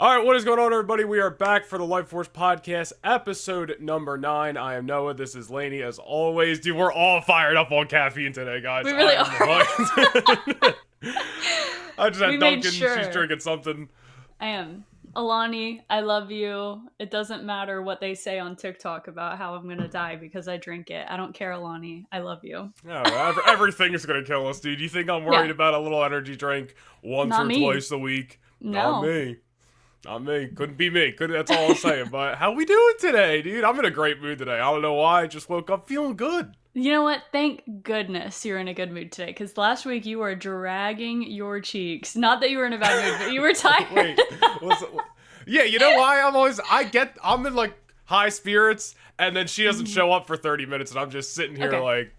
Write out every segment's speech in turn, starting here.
All right, what is going on, everybody? We are back for the Lightforce podcast, episode number 9. I am Noah. This is Laney, as always. Dude, we're all fired up on caffeine today, guys. We really are. I just had We Duncan. made sure. She's drinking something. I am. Alani, I love you. It doesn't matter what they say on TikTok about how I'm gonna die because I drink it. I don't care, Alani. I love you. Yeah, everything is going to kill us, dude. You think I'm worried about a little energy drink once Not or me. twice a week? No. Not me. Not me. Couldn't be me. That's all I'm saying. But how we doing today, dude? I'm in a great mood today. I don't know why. I just woke up feeling good. You know what? Thank goodness you're in a good mood today, because last week you were dragging your cheeks. Not that you were in a bad mood, but you were tired. Wait. Yeah, you know why? I'm in like high spirits, and then she doesn't show up for 30 minutes, and I'm just sitting here like...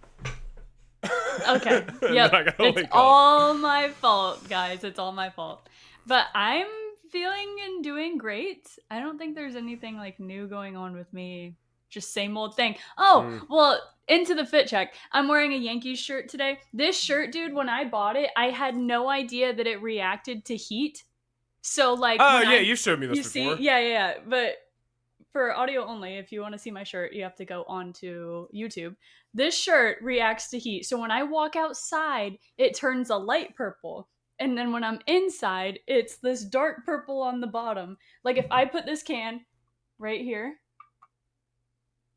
Okay. Yep. It's all my fault, guys. It's all my fault. But I'm feeling and doing great. I don't think there's anything like new going on with me. Just same old thing. Well, into the fit check. I'm wearing a Yankees shirt today. This shirt, dude, when I bought it, I had no idea that it reacted to heat. So like, you showed me this before. Yeah. But for audio only, if you want to see my shirt, you have to go onto YouTube. This shirt reacts to heat. So when I walk outside, it turns a light purple. And then when I'm inside, it's this dark purple on the bottom. Like if I put this can right here,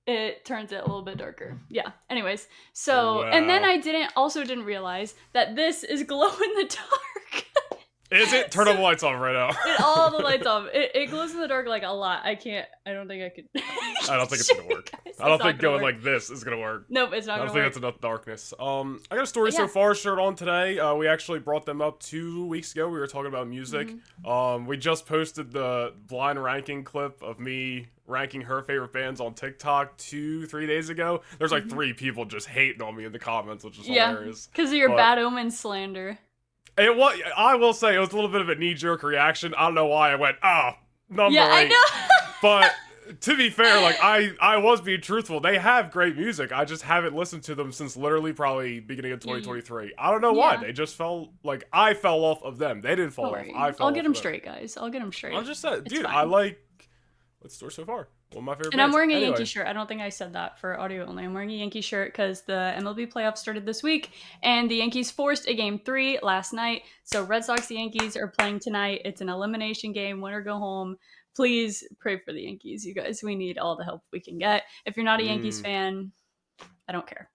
it turns it a little bit darker. Yeah. Anyways, so, wow. And then I didn't realize that this is glow in the dark. Is it? Turn all the lights off right now. All the lights off. It glows in the dark like a lot. I don't think I could. I don't think it's gonna work. I don't think going like this is gonna work. Nope, it's not gonna work. I don't think that's enough darkness. I got a Story So Far shirt on today. We actually brought them up 2 weeks ago. We were talking about music. We just posted the blind ranking clip of me ranking her favorite bands on TikTok 2-3 days ago. There's like 3 people just hating on me in the comments, which is hilarious. Because of your bad omen slander. I will say, it was a little bit of a knee-jerk reaction. I don't know why I went, number 8. I know. But to be fair, like, I was being truthful. They have great music. I just haven't listened to them since literally probably beginning of 2023. I don't know why. They just fell, like, I fell off of them. They didn't fall off. I'll get them straight, guys. I'll get them straight. I'm just saying, dude, I like what's Story So Far. One of my favorite And I'm wearing a Yankee Yankee shirt. I don't think I said that for audio only. I'm wearing a Yankee shirt because the MLB playoffs started this week, and the Yankees forced a game 3 last night. So Red Sox and Yankees are playing tonight. It's an elimination game. Win or go home. Please pray for the Yankees, you guys. We need all the help we can get. If you're not a Yankees fan, I don't care.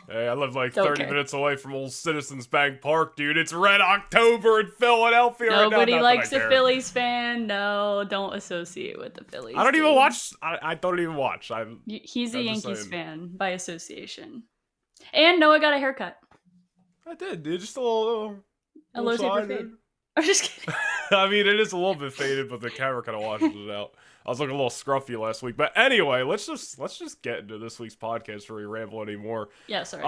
Hey, I live like 30 minutes away from old Citizens Bank Park, dude. It's Red October in Philadelphia right now. Nobody likes a Phillies fan. No, don't associate with the Phillies. I don't even watch. I don't even watch. He's a Yankees fan by association. And Noah got a haircut. I did, dude. Just a little low taper fade. I'm just kidding. I mean, it is a little bit faded, but the camera kind of washes it out. I was looking a little scruffy last week, but anyway, let's just get into this week's podcast before we ramble anymore. Yeah, sorry.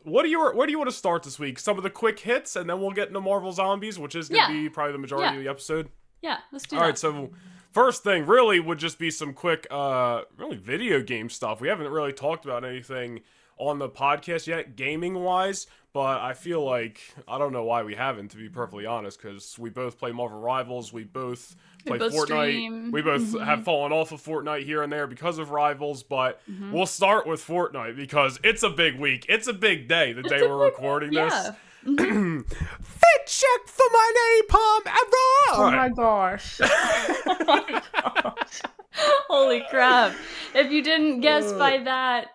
Where do you want to start this week? Some of the quick hits, and then we'll get into Marvel Zombies, which is gonna be probably the majority of the episode. Yeah, let's do that. All right, so first thing really would just be some quick, really video game stuff. We haven't really talked about anything on the podcast yet, gaming-wise, but I feel like, I don't know why we haven't, to be perfectly honest, because we both play Marvel Rivals, we both play Fortnite, stream. We both have fallen off of Fortnite here and there because of Rivals, but we'll start with Fortnite, because it's a big week, it's a big day, the day we're recording this. Fit check for my napalm ever! Oh my gosh. Oh my gosh. Holy crap. If you didn't guess by that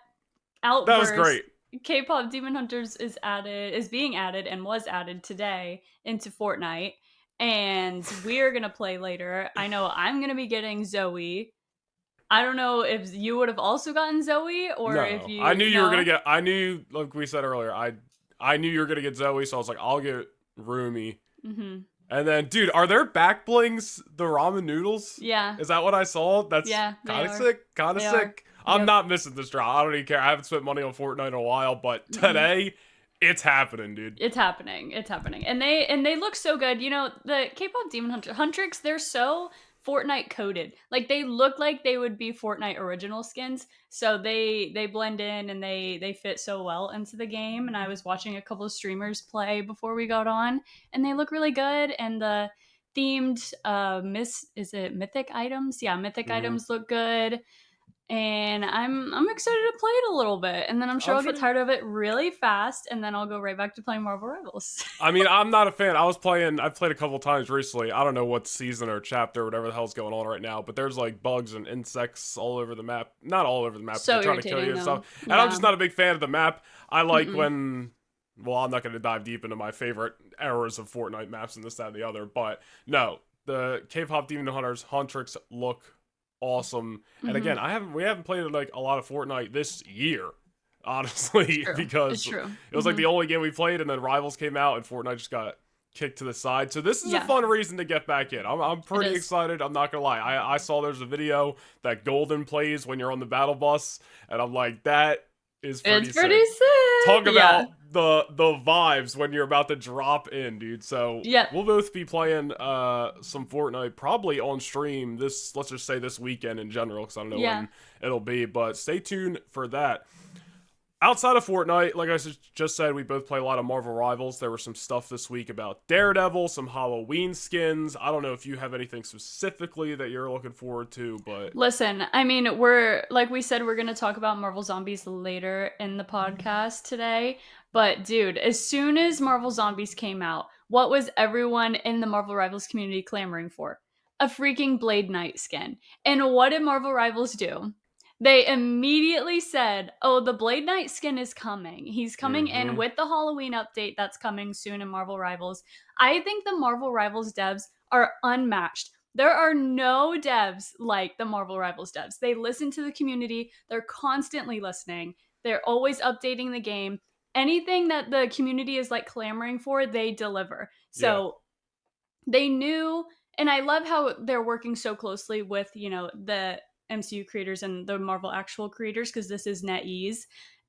outburst, that was great. K-pop Demon Hunters is being added and was added today into Fortnite, and we're gonna play later. I know I'm gonna be getting Zoe. I don't know if you would have also gotten Zoe, or if you. I knew you were gonna get. I knew, like we said earlier, I knew you were gonna get Zoe, so I was like, I'll get Rumi. And then, dude, are there back blings the ramen noodles? Yeah. Is that what I saw? That's kind of sick. Kind of sick. I'm not missing this drop. I don't even care. I haven't spent money on Fortnite in a while, but today, it's happening, dude. It's happening. It's happening. And they look so good. You know, the K-pop Demon Huntrix, they're so Fortnite coded. Like, they look like they would be Fortnite original skins. So they blend in and they fit so well into the game. And I was watching a couple of streamers play before we got on, and they look really good. And the themed is it mythic items? Yeah, mythic items look good. And I'm excited to play it a little bit, and then I'm sure I'll get tired of it really fast, and then I'll go right back to playing Marvel Rivals. I mean, I'm not a fan. I've played a couple times recently. I don't know what season or chapter or whatever the hell's going on right now, but there's like bugs and insects all over the map. Not all over the map, So but they're trying to kill you and stuff. And I'm just not a big fan of the map. I like when... Well, I'm not going to dive deep into my favorite eras of Fortnite maps and this, that, and the other, but no, the K-pop Demon Hunters Huntrix look awesome. And again, we haven't played like a lot of Fortnite this year, honestly, because it was like the only game we played, and then Rivals came out and Fortnite just got kicked to the side. So this is a fun reason to get back in. I'm pretty excited. I'm not gonna lie. I saw there's a video that Golden plays when you're on the battle bus, and I'm like, that is pretty sick. Talk about the vibes when you're about to drop in, dude. So we'll both be playing some Fortnite probably on stream let's just say this weekend in general, because I don't know when it'll be, but stay tuned for that. Outside of Fortnite, like I just said, we both play a lot of Marvel Rivals. There was some stuff this week about Daredevil, some Halloween skins. I don't know if you have anything specifically that you're looking forward to, but... Listen, I mean, like we said, we're going to talk about Marvel Zombies later in the podcast today. But dude, as soon as Marvel Zombies came out, what was everyone in the Marvel Rivals community clamoring for? A freaking Blade Knight skin. And what did Marvel Rivals do? They immediately said, oh, the Blade Knight skin is coming. He's coming in with the Halloween update that's coming soon in Marvel Rivals. I think the Marvel Rivals devs are unmatched. There are no devs like the Marvel Rivals devs. They listen to the community. They're constantly listening. They're always updating the game. Anything that the community is like clamoring for, they deliver. So they knew, and I love how they're working so closely with, the MCU creators and the Marvel actual creators, because this is NetEase,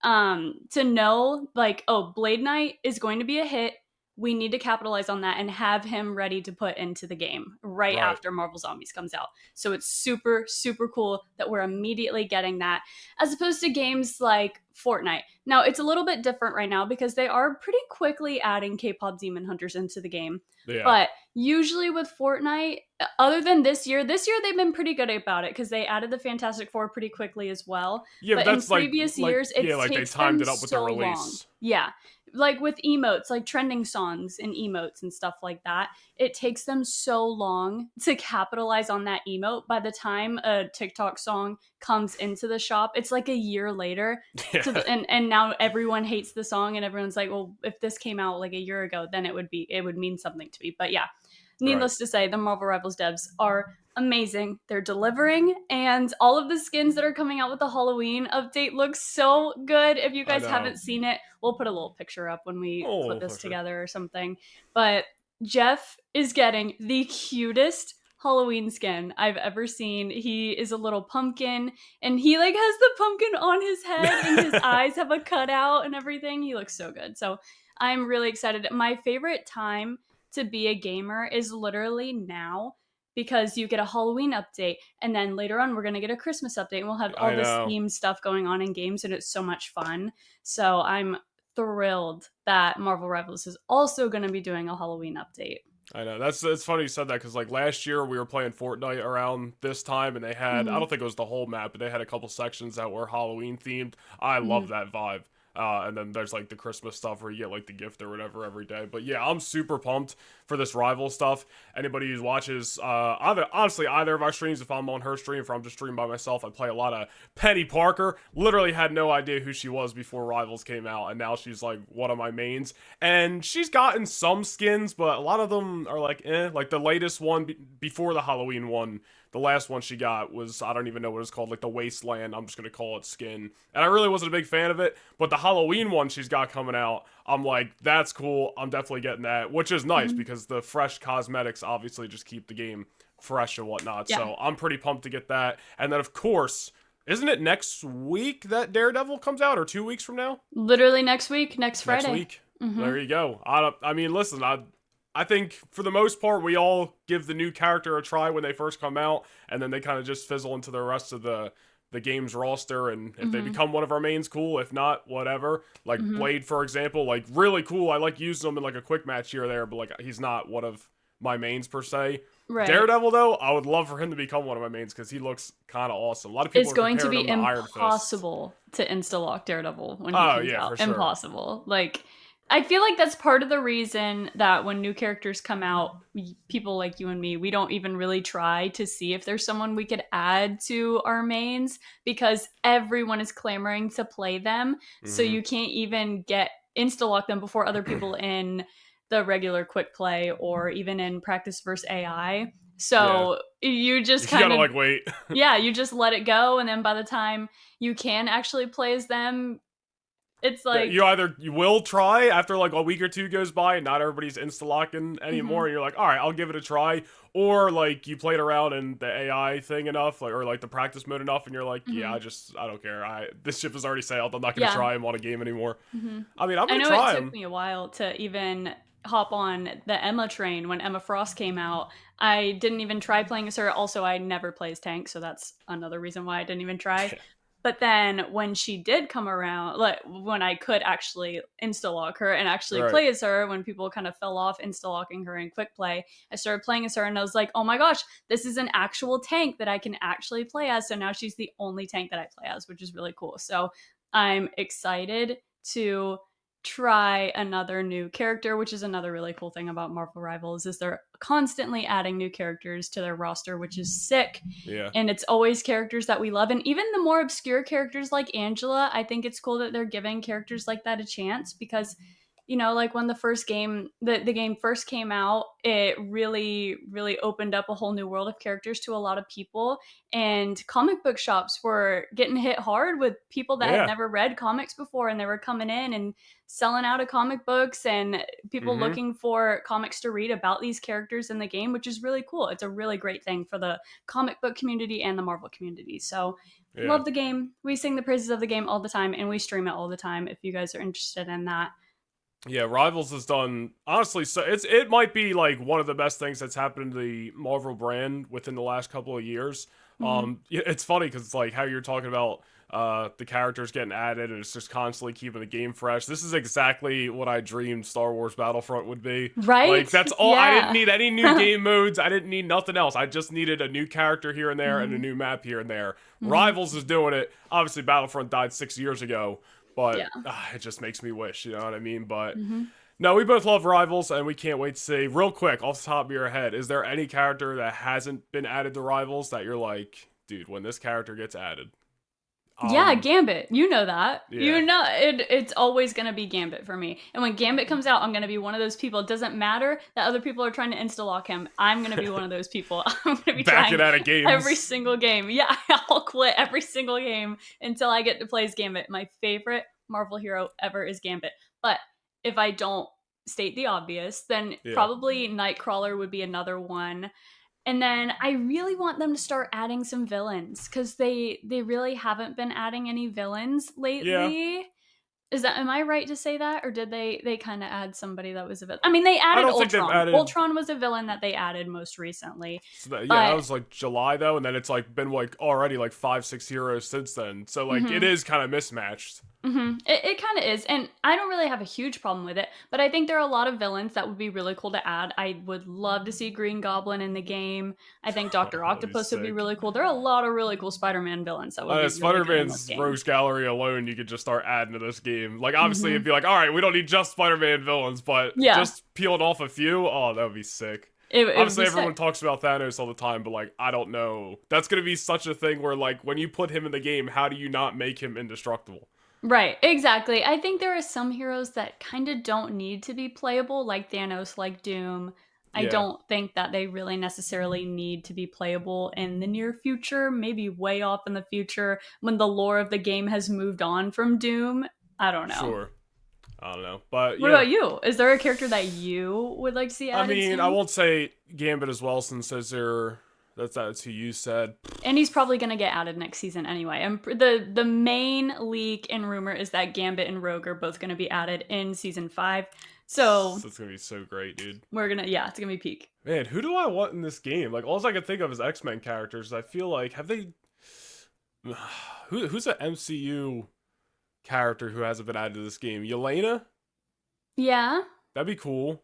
to know like, oh, Blade Knight is going to be a hit. We need to capitalize on that and have him ready to put into the game right after Marvel Zombies comes out. So it's super, super cool that we're immediately getting that, as opposed to games like Fortnite. Now, it's a little bit different right now because they are pretty quickly adding K-pop Demon Hunters into the game. Yeah. But usually with Fortnite, other than this year they've been pretty good about it because they added the Fantastic Four pretty quickly as well. Yeah, but that's in previous years, it takes they timed it up with the release. Long. Yeah. Like with emotes, like trending songs and emotes and stuff like that, it takes them so long to capitalize on that emote. By the time a TikTok song comes into the shop, it's like a year later. And now everyone hates the song and everyone's like, well, if this came out like a year ago, then it would mean something to me. But yeah, needless to say, the Marvel Rivals devs are amazing. They're delivering, and all of the skins that are coming out with the Halloween update look so good. If you guys haven't seen it, we'll put a little picture up when we put this together or something. But Jeff is getting the cutest Halloween skin I've ever seen. He is a little pumpkin, and he like has the pumpkin on his head and his eyes have a cutout and everything. He looks so good. So I'm really excited. My favorite time to be a gamer is literally now, because you get a Halloween update, and then later on we're going to get a Christmas update, and we'll have all this theme stuff going on in games, and it's so much fun. So I'm thrilled that Marvel Rivals is also going to be doing a Halloween update. I know. It's funny you said that, because like last year we were playing Fortnite around this time, and they had, I don't think it was the whole map, but they had a couple sections that were Halloween themed. I love that vibe. And then there's like the Christmas stuff where you get like the gift or whatever every day. But yeah, I'm super pumped for this rival stuff. Anybody who watches either of our streams, if I'm on her stream, if I'm just streaming by myself, I play a lot of Penny Parker. Literally had no idea who she was before Rivals came out, and now she's like one of my mains. And she's gotten some skins, but a lot of them are like like the latest one before the Halloween one. The last one she got was, I don't even know what it's called, like the Wasteland. I'm just going to call it skin. And I really wasn't a big fan of it. But the Halloween one she's got coming out, I'm like, that's cool. I'm definitely getting that, which is nice because the fresh cosmetics obviously just keep the game fresh and whatnot. Yeah. So I'm pretty pumped to get that. And then, of course, isn't it next week that Daredevil comes out, or 2 weeks from now? Literally next week, next Friday. Next week. There you go. I mean, listen, I think, for the most part, we all give the new character a try when they first come out, and then they kind of just fizzle into the rest of the game's roster, and if they become one of our mains, cool. If not, whatever. Like Blade, for example, like, really cool. I like using him in, like, a quick match here or there, but, like, he's not one of my mains per se. Right. Daredevil, though, I would love for him to become one of my mains because he looks kind of awesome. A lot of people It's are going to comparing be him to Iron Fist. impossible to insta-lock Daredevil when he Oh, comes yeah, out. for sure. Impossible. Like, I feel like that's part of the reason that when new characters come out, people like you and me, we don't even really try to see if there's someone we could add to our mains because everyone is clamoring to play them. So you can't even get insta-lock them before other people in the regular quick play or even in practice versus AI. So you just kind of of like wait. yeah, you just let it go, and then by the time you can actually play as them, it's like You will try after like a week or two goes by and not everybody's insta-locking anymore, and you're like, all right, I'll give it a try. Or like you played around in the AI thing enough, like, or like the practice mode enough, and you're like, yeah, I don't care. This ship is already sailed. I'm not gonna try him on a game anymore. I mean, I'm gonna try him. I know it took me a while to even hop on the Emma train when Emma Frost came out. I didn't even try playing as her. Also, I never play as tank, so that's another reason why I didn't even try. But then when she did come around, like when I could actually insta-lock her and actually play as her, when people kind of fell off insta-locking her in quick play, I started playing as her and I was like, oh my gosh, this is an actual tank that I can actually play as. So now she's the only tank that I play as, which is really cool. So I'm excited to try another new character, which is another really cool thing about Marvel Rivals is they're constantly adding new characters to their roster, which is sick. Yeah. And it's always characters that we love. And even the more obscure characters like Angela, I think it's cool that they're giving characters like that a chance because, you know, like when the first game, the game first came out, it really, really opened up a whole new world of characters to a lot of people. And comic book shops were getting hit hard with people that had never read comics before, and they were coming in and selling out of comic books and people looking for comics to read about these characters in the game, which is really cool. It's a really great thing for the comic book community and the Marvel community. So love the game. We sing the praises of the game all the time and we stream it all the time if you guys are interested in that. Yeah, Rivals has done honestly. So it might be like one of the best things that's happened to the Marvel brand within the last couple of years. It's funny because it's like how you're talking about the characters getting added and it's just constantly keeping the game fresh. This is exactly what I dreamed Star Wars Battlefront would be. Right? Like that's all. I didn't need any new game modes. I didn't need nothing else. I just needed a new character here and there and a new map here and there. Rivals is doing it. Obviously, Battlefront died 6 years ago. But it just makes me wish, you know what I mean? But no, we both love Rivals, and we can't wait to see. Real quick, off the top of your head, is there any character that hasn't been added to Rivals that you're like, dude, when this character gets added? Yeah, Gambit. You know that. Yeah. You know it's always going to be Gambit for me. And when Gambit comes out, I'm going to be one of those people. It doesn't matter that other people are trying to insta-lock him. I'm going to be one of those people. I'm going to be back it out of games every single game. Yeah, I'll quit every single game until I get to play as Gambit. My favorite Marvel hero ever is Gambit. But if I don't state the obvious, then probably Nightcrawler would be another one. And then I really want them to start adding some villains because they really haven't been adding any villains lately. Yeah. Am I right to say that, or did they kind of add somebody that was a villain? I mean, they added Ultron. Ultron was a villain that they added most recently. So that was like July though, and then it's like been like already like 5-6 heroes since then. So like it is kind of mismatched. It kind of is, and I don't really have a huge problem with it, but I think there are a lot of villains that would be really cool to add. I would love to see Green Goblin in the game. I think Dr. Octopus would be really cool. There are a lot of really cool Spider-Man villains that would be really Spider-Man's Rogues Gallery alone, you could just start adding to this game. Like, obviously, it'd be like, all right, we don't need just Spider-Man villains, but just peeling off a few, that would be sick. Obviously, everyone talks about Thanos all the time, but, like, I don't know. That's going to be such a thing where, like, when you put him in the game, how do you not make him indestructible? Right, exactly. I think there are some heroes that kind of don't need to be playable, like Thanos, like Doom. I don't think that they really necessarily need to be playable in the near future, maybe way off in the future when the lore of the game has moved on from Doom. I don't know. Sure. I don't know. But what about you? Is there a character that you would like to see added? I mean, I won't say Gambit as well since that's who you said. And he's probably going to get added next season anyway. And the main leak and rumor is that Gambit and Rogue are both going to be added in season 5. So it's going to be so great, dude. It's going to be peak. Man, who do I want in this game? Like, all I can think of is X-Men characters. I feel like, have they... Who's an MCU character who hasn't been added to this game? Yelena? Yeah. That'd be cool.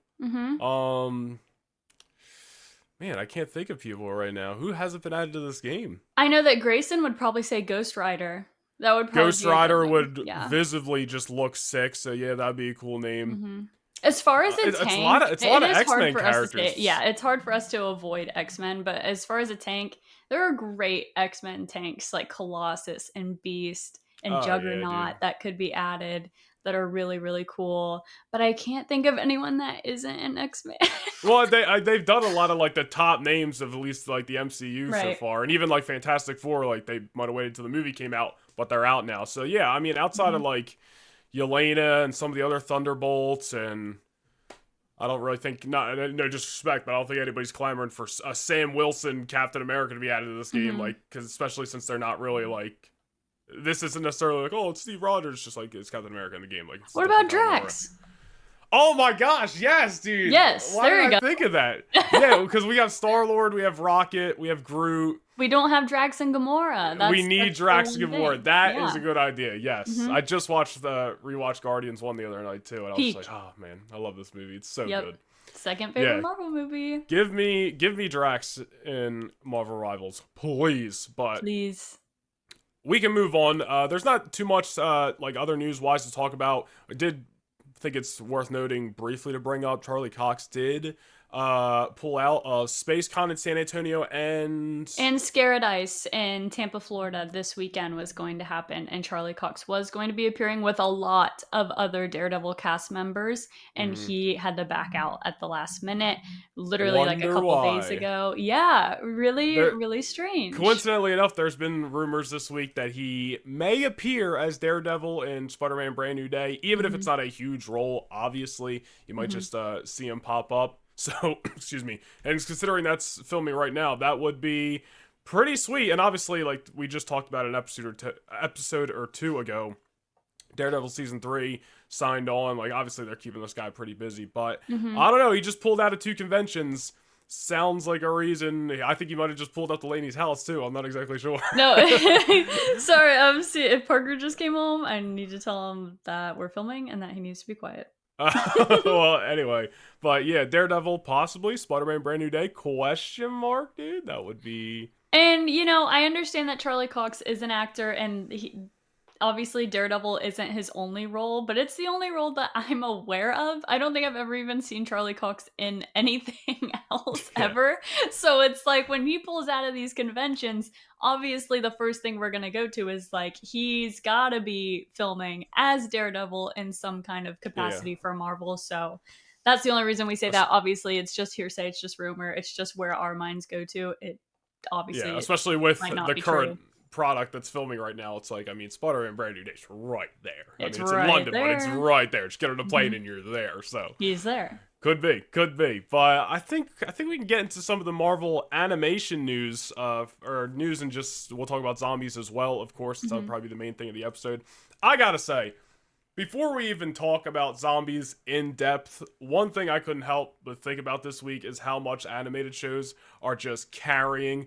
Man, I can't think of people right now. Who hasn't been added to this game? I know that Grayson would probably say Ghost Rider. That would probably Ghost be a good Rider one. would Yeah. visibly just look sick, so yeah, that'd be a cool name. As far as a It's a lot tank, of it is hard X-Men for us to say. characters. Yeah, it's hard for us to avoid X-Men, but as far as a tank, there are great X-Men tanks like Colossus and Beast and Oh yeah, dude. Juggernaut that could be added that are really, really cool. But I can't think of anyone that isn't an X-Men. Well, they've done a lot of like the top names of at least like the MCU so Right. far, and even like Fantastic Four, like they might have waited till the movie came out, but they're out now. So yeah, I mean, outside of like Yelena and some of the other Thunderbolts, and I don't really think, not no disrespect, but I don't think anybody's clamoring for a Sam Wilson Captain America to be added to this game, like because especially since they're not really like. This isn't necessarily like, oh, it's Steve Rogers, just like it's Captain America in the game. Like, it's What about Drax? Oh my gosh, yes, dude. Yes, Why there did you I go. think of that? Yeah, because we have Star-Lord, we have Rocket, we have Groot. We don't have Drax and Gamora. We need Drax and Gamora. That is a good idea. Yes, I just watched the rewatched Guardians 1 the other night too, and I was like, oh man, I love this movie. It's so good. Second favorite Marvel movie. Give me Drax in Marvel Rivals, please. But please. We can move on. There's not too much like other news wise to talk about. I did think it's worth noting briefly to bring up. Charlie Cox did pull out SpaceCon in San Antonio and Scared in Tampa, Florida this weekend was going to happen, and Charlie Cox was going to be appearing with a lot of other Daredevil cast members, and he had to back out at the last minute, literally like a couple days ago. Yeah, really strange. Coincidentally enough, there's been rumors this week that he may appear as Daredevil in Spider-Man Brand New Day, even if it's not a huge role. Obviously, you might just see him pop up. So, excuse me. And considering that's filming right now, that would be pretty sweet. And obviously, like we just talked about an episode or two ago, Daredevil season 3 signed on. Like obviously they're keeping this guy pretty busy, but I don't know. He just pulled out of 2 conventions. Sounds like a reason. I think he might have just pulled up to Laney's house too. I'm not exactly sure. No, sorry. See, if Parker just came home, I need to tell him that we're filming and that he needs to be quiet. Well, anyway, but yeah, Daredevil possibly, Spider-Man Brand New Day, question mark, dude. That would be. And you know, I understand that Charlie Cox is an actor, and obviously Daredevil isn't his only role, but it's the only role that I'm aware of. I don't think I've ever even seen Charlie Cox in anything else ever. So it's like when he pulls out of these conventions, obviously the first thing we're going to go to is like, he's got to be filming as Daredevil in some kind of capacity for Marvel. So that's the only reason we say that. Obviously, it's just hearsay. It's just rumor. It's just where our minds go to. It obviously, especially with the current true. Product that's filming right now. It's like, I mean, Spider-Man Brand New Day's right there. It's it's right in London, there. but it's right there. Just get on a plane and you're there. So he's there. Could be. But I think we can get into some of the Marvel animation news, or news, and just we'll talk about zombies as well. Of course, that'll probably be the main thing of the episode. I gotta say, before we even talk about zombies in depth, one thing I couldn't help but think about this week is how much animated shows are just carrying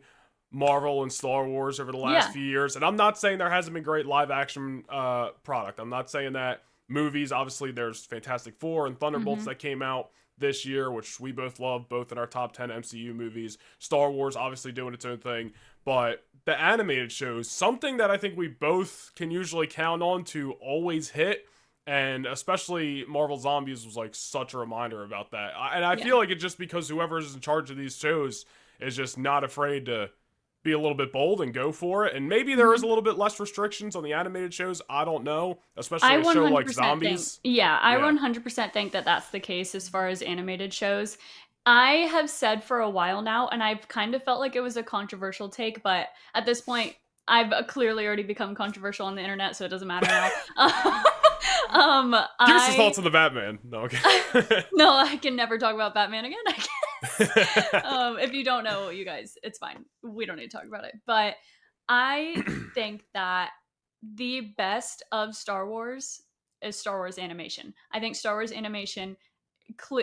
Marvel and Star Wars over the last few years. And I'm not saying there hasn't been great live action product. I'm not saying that. Movies, obviously there's Fantastic Four and Thunderbolts that came out this year, which we both love, both in our top 10 MCU movies. Star Wars obviously doing its own thing, but the animated shows, something that I think we both can usually count on to always hit, and especially Marvel Zombies was like such a reminder about that. And I feel like it's just because whoever's in charge of these shows is just not afraid to be a little bit bold and go for it. And maybe there is a little bit less restrictions on the animated shows. I don't know, especially a show like Zombies. I 100% think that that's the case as far as animated shows. I have said for a while now, and I've kind of felt like it was a controversial take, but at this point, I've clearly already become controversial on the internet, so it doesn't matter now. Give us your thoughts on the Batman. No, okay. No, I can never talk about Batman again. I guess. If you don't know, you guys, it's fine. We don't need to talk about it. But I think that the best of Star Wars is Star Wars animation. I think Star Wars animation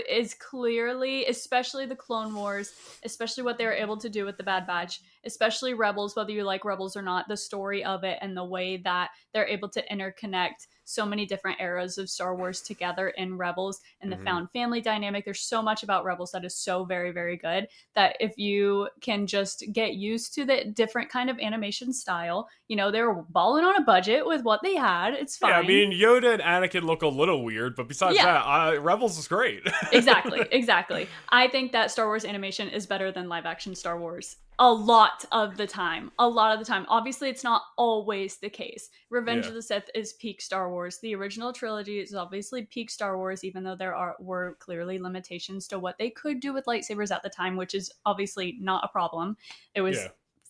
is clearly, especially the Clone Wars, especially what they were able to do with the Bad Batch, especially Rebels, whether you like Rebels or not, the story of it and the way that they're able to interconnect so many different eras of Star Wars together in Rebels, and the found family dynamic. There's so much about Rebels that is so very, very good that if you can just get used to the different kind of animation style, you know, they were balling on a budget with what they had. It's fine. Yeah, I mean, Yoda and Anakin look a little weird, but besides that, Rebels is great. Exactly. I think that Star Wars animation is better than live action Star Wars a lot of the time. Obviously, it's not always the case. Revenge of the Sith is peak Star Wars. The original trilogy is obviously peak Star Wars, even though were clearly limitations to what they could do with lightsabers at the time, which is obviously not a problem. It was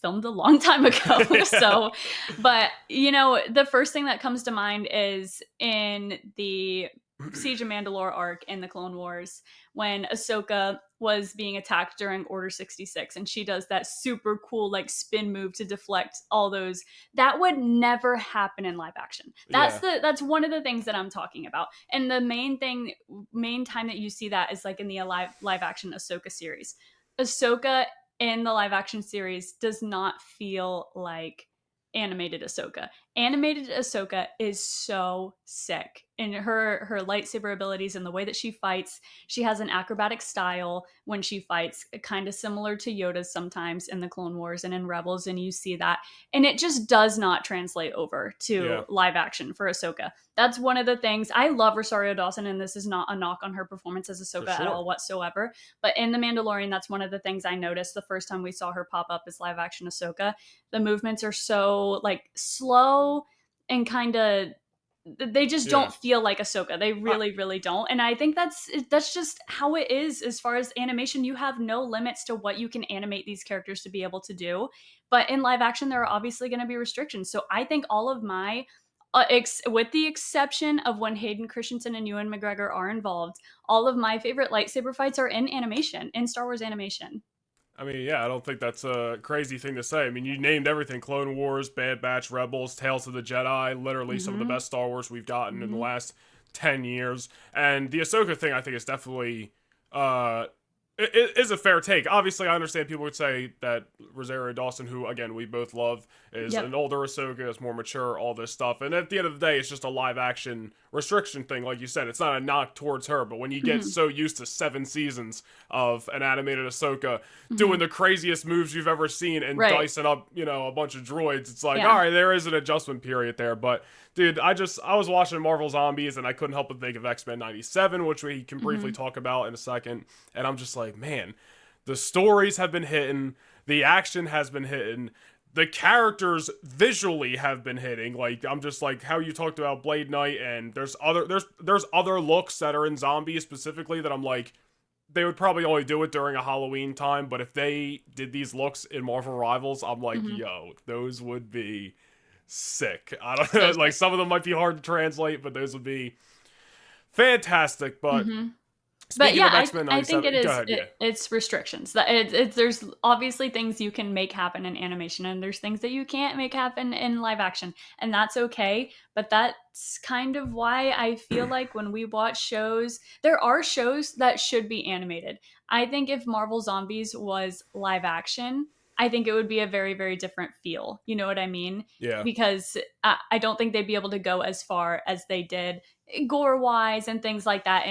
filmed a long time ago. So, but you know, the first thing that comes to mind is in the Siege of Mandalore arc in the Clone Wars when Ahsoka was being attacked during Order 66, and she does that super cool like spin move to deflect all those. That would never happen in live action. That's one of the things that I'm talking about. And the main time that you see that is like in the live action Ahsoka series. Ahsoka in the live action series does not feel like animated Ahsoka. Animated Ahsoka is so sick in her lightsaber abilities and the way that she fights. She has an acrobatic style when she fights, kind of similar to Yoda's sometimes in the Clone Wars and in Rebels, and you see that. And it just does not translate over to live action for Ahsoka. That's one of the things. I love Rosario Dawson, and this is not a knock on her performance as Ahsoka at all whatsoever. But in The Mandalorian, that's one of the things I noticed the first time we saw her pop up as live action Ahsoka. The movements are so like slow and kind of, they just don't feel like Ahsoka. They really don't. And I think that's just how it is as far as animation. You have no limits to what you can animate these characters to be able to do. But in live action, there are obviously going to be restrictions. So I think all of my, with the exception of when Hayden Christensen and Ewan McGregor are involved, all of my favorite lightsaber fights are in animation, in Star Wars animation. I mean, yeah, I don't think that's a crazy thing to say. I mean, you named everything: Clone Wars, Bad Batch, Rebels, Tales of the Jedi, literally some of the best Star Wars we've gotten in the last 10 years. And the Ahsoka thing, I think, is definitely, it is a fair take. Obviously, I understand people would say that Rosario Dawson, who, again, we both love, is an older Ahsoka, is more mature, all this stuff. And at the end of the day, it's just a live-action restriction thing, like you said. It's not a knock towards her, but when you get so used to 7 seasons of an animated Ahsoka doing the craziest moves you've ever seen and dicing up, you know, a bunch of droids, it's like, all right, there is an adjustment period there. But, dude, I was watching Marvel Zombies, and I couldn't help but think of X-Men 97, which we can briefly talk about in a second. And I'm just like, man, the stories have been hitting, the action has been hitting, the characters visually have been hitting. Like, I'm just like, how you talked about Blade Knight, and there's other looks that are in Zombies specifically that I'm like, they would probably only do it during a Halloween time, but if they did these looks in Marvel Rivals, I'm like, yo, those would be sick. I don't know, like, some of them might be hard to translate, but those would be fantastic. But but yeah, I think it is. It's restrictions. There's obviously things you can make happen in animation, and there's things that you can't make happen in live action, and that's okay. But that's kind of why I feel like when we watch shows, there are shows that should be animated. I think if Marvel Zombies was live action, I think it would be a very, very different feel. You know what I mean? Yeah. Because I don't think they'd be able to go as far as they did gore-wise and things like that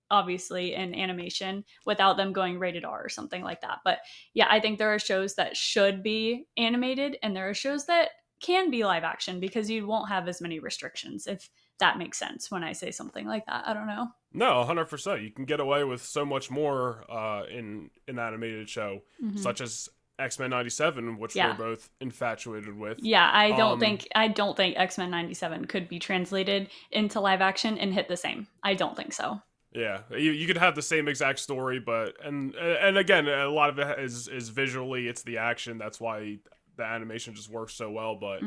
obviously in animation without them going rated R or something like that. But yeah, I think there are shows that should be animated and there are shows that can be live action because you won't have as many restrictions, if that makes sense when I say something like that. I don't know. No, 100%. You can get away with so much more in an animated show, such as X-Men 97, which we're both infatuated with. Yeah, I don't think X-Men 97 could be translated into live action and hit the same. I don't think so. Yeah, you could have the same exact story, but and again, a lot of it is visually, it's the action. That's why the animation just works so well. But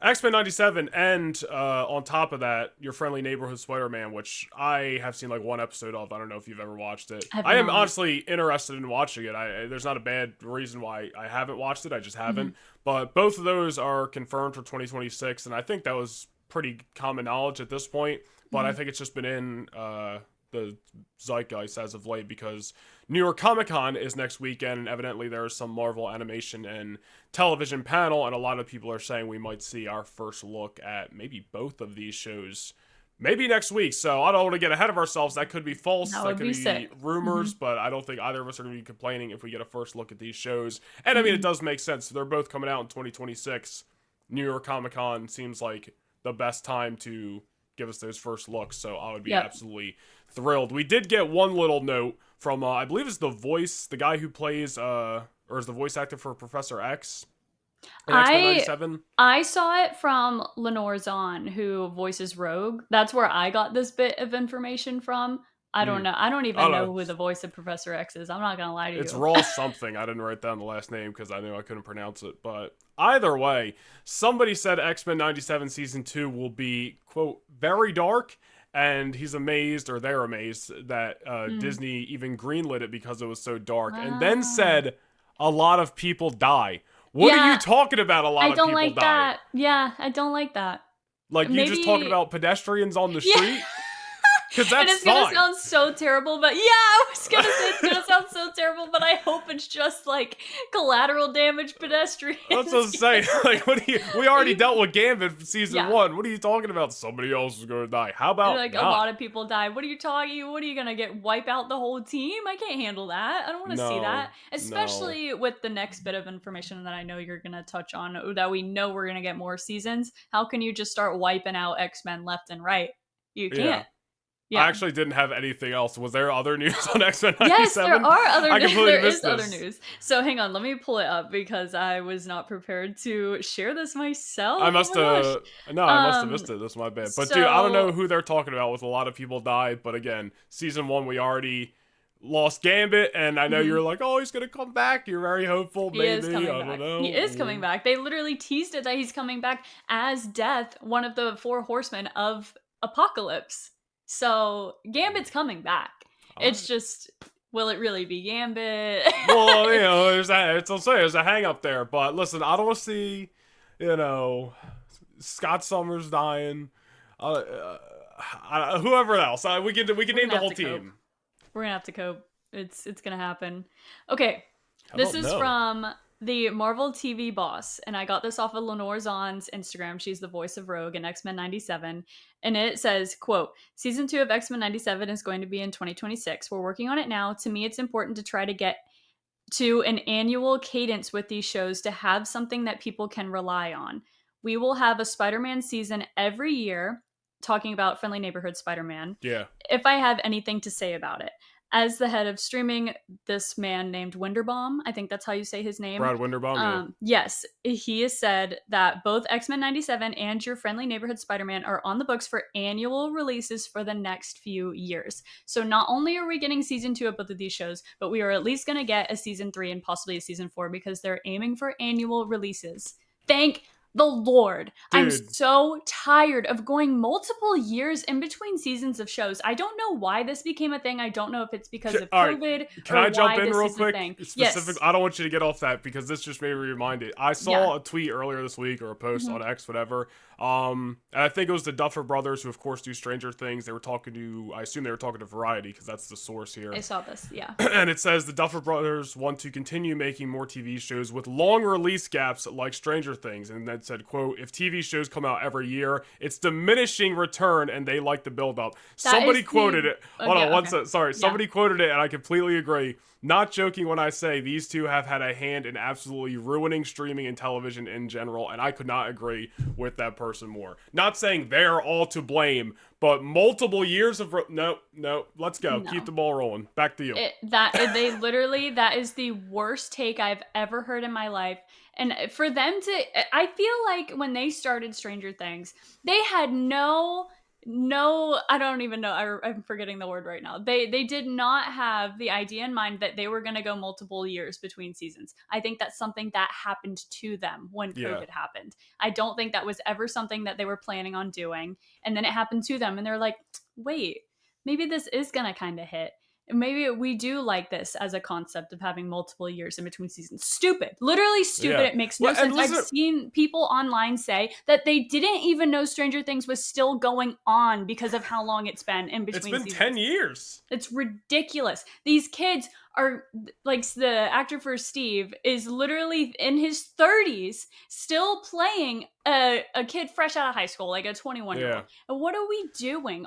X-Men 97, and on top of that, Your Friendly Neighborhood Spider-Man, which I have seen like one episode of. I don't know if you've ever watched it. I am honestly interested in watching it. There's not a bad reason why I haven't watched it. I just haven't. But both of those are confirmed for 2026, and I think that was pretty common knowledge at this point. But I think it's just been in the zeitgeist as of late, because New York Comic Con is next weekend, and evidently there is some Marvel animation and television panel, and a lot of people are saying we might see our first look at maybe both of these shows maybe next week. So I don't want to get ahead of ourselves. That could be false. That That would could be be sick. rumors, but I don't think either of us are going to be complaining if we get a first look at these shows. And I mean, it does make sense. They're both coming out in 2026. New York Comic Con seems like the best time to give us those first looks. So I would be absolutely thrilled. We did get one little note from, I believe it's the guy who plays, or is the voice actor for Professor X in X-Men 97. I saw it from Lenore Zahn, who voices Rogue. That's where I got this bit of information from. I don't know. I don't even know who the voice of Professor X is. I'm not going to lie to you. It's Ross something. I didn't write down the last name because I knew I couldn't pronounce it. But either way, somebody said X-Men 97 Season 2 will be, quote, very dark. And he's amazed, or they're amazed, that Disney even greenlit it because it was so dark. Wow. And then said a lot of people die. What are you talking about? A lot of people die. I don't like that. Yeah, I don't like that. Like, you just talking about pedestrians on the street? Because that's it's gonna sound so terrible, but I was gonna say it's gonna sound so terrible, but I hope it's just like collateral damage pedestrians. That's what I'm saying. Like, we already dealt with Gambit for season 1. What are you talking about? Somebody else is gonna die. How about like not? A lot of people die? What are you talking? What are you gonna wipe out the whole team? I can't handle that. I don't want to see that. Especially with the next bit of information that I know you're gonna touch on, that we know we're gonna get more seasons. How can you just start wiping out X-Men left and right? You can't. Yeah. I actually didn't have anything else. Was there other news on X-Men 97? Yes, there are other news. There is this. Other news. So hang on, let me pull it up because I was not prepared to share this myself. I must have missed it. That's my bad. But dude, I don't know who they're talking about with a lot of people died. But again, season 1, we already lost Gambit, and I know you're like, oh, he's gonna come back. You're very hopeful. Maybe. I don't know. He is coming back. They literally teased it that he's coming back as Death, one of the 4 horsemen of Apocalypse. So Gambit's coming back. It's just, will it really be Gambit? Well, there's a hang up there. But listen, I don't want to see, Scott Summers dying. Whoever else. We can name the whole team. We're gonna have to cope. It's gonna happen. Okay, this is from the Marvel TV boss, and I got this off of Lenore Zahn's Instagram. She's the voice of Rogue in X-Men 97, and it says, quote, Season 2 of X-Men 97 is going to be in 2026. We're working on it now. To me, it's important to try to get to an annual cadence with these shows to have something that people can rely on. We will have a Spider-Man season every year, talking about Friendly Neighborhood Spider-Man. Yeah. If I have anything to say about it. As the head of streaming, this man named Winderbaum, I think that's how you say his name. Brad Winderbaum, Yes, he has said that both X-Men 97 and your Friendly Neighborhood Spider-Man are on the books for annual releases for the next few years. So not only are we getting season 2 of both of these shows, but we are at least going to get a season 3 and possibly a season 4 because they're aiming for annual releases. Thank the Lord. Dude. I'm so tired of going multiple years in between seasons of shows. I don't know why this became a thing. I don't know if it's because of COVID. Right. Can I jump in real quick? Yes. I don't want you to get off that because this just made me reminded. I saw a tweet earlier this week or a post on X, whatever. And I think it was the Duffer Brothers, who of course do Stranger Things. They were talking to, I assume they were talking to Variety because that's the source here. I saw this, yeah. And it says the Duffer Brothers want to continue making more TV shows with long release gaps like Stranger Things. And then said, quote, if TV shows come out every year, it's diminishing return and they like the build up. Somebody quoted it. Hold on, one second. Sorry. Somebody quoted it and I completely agree. Not joking when I say these two have had a hand in absolutely ruining streaming and television in general, and I could not agree with that person more. Not saying they're all to blame, but multiple years of no, let's go. No. Keep the ball rolling. Back to you. That is the worst take I've ever heard in my life. And for them to, I feel like when they started Stranger Things, they had no, I don't even know. I'm forgetting the word right now. They did not have the idea in mind that they were going to go multiple years between seasons. I think that's something that happened to them when COVID happened. I don't think that was ever something that they were planning on doing. And then it happened to them and they're like, wait, maybe this is going to kind of hit. maybe we do like this as a concept of having multiple years in between seasons. Stupid. Literally stupid. Yeah. It makes no Well, and sense. I've listen, seen people online say that they didn't even know Stranger Things was still going on because of how long it's been in it's between been seasons. 10 years. It's ridiculous. These kids are, like, the actor for Steve is literally in his 30s still playing a kid fresh out of high school, like a 21-year-old. Yeah. And what are we doing?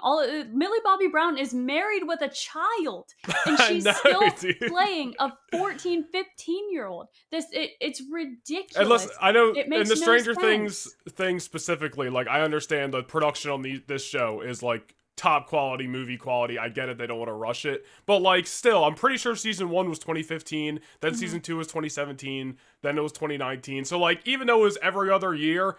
Millie Bobby Brown is married with a child, and I she's know, still dude. playing a 14, 15-year-old. It's ridiculous. And listen, I know It in makes the no Stranger sense. Things specifically, like I understand the production on this show is like top quality, movie quality. I get it, they don't want to rush it, but like still, I'm pretty sure season 1 was 2015, then season 2 was 2017, then it was 2019. So like even though it was every other year,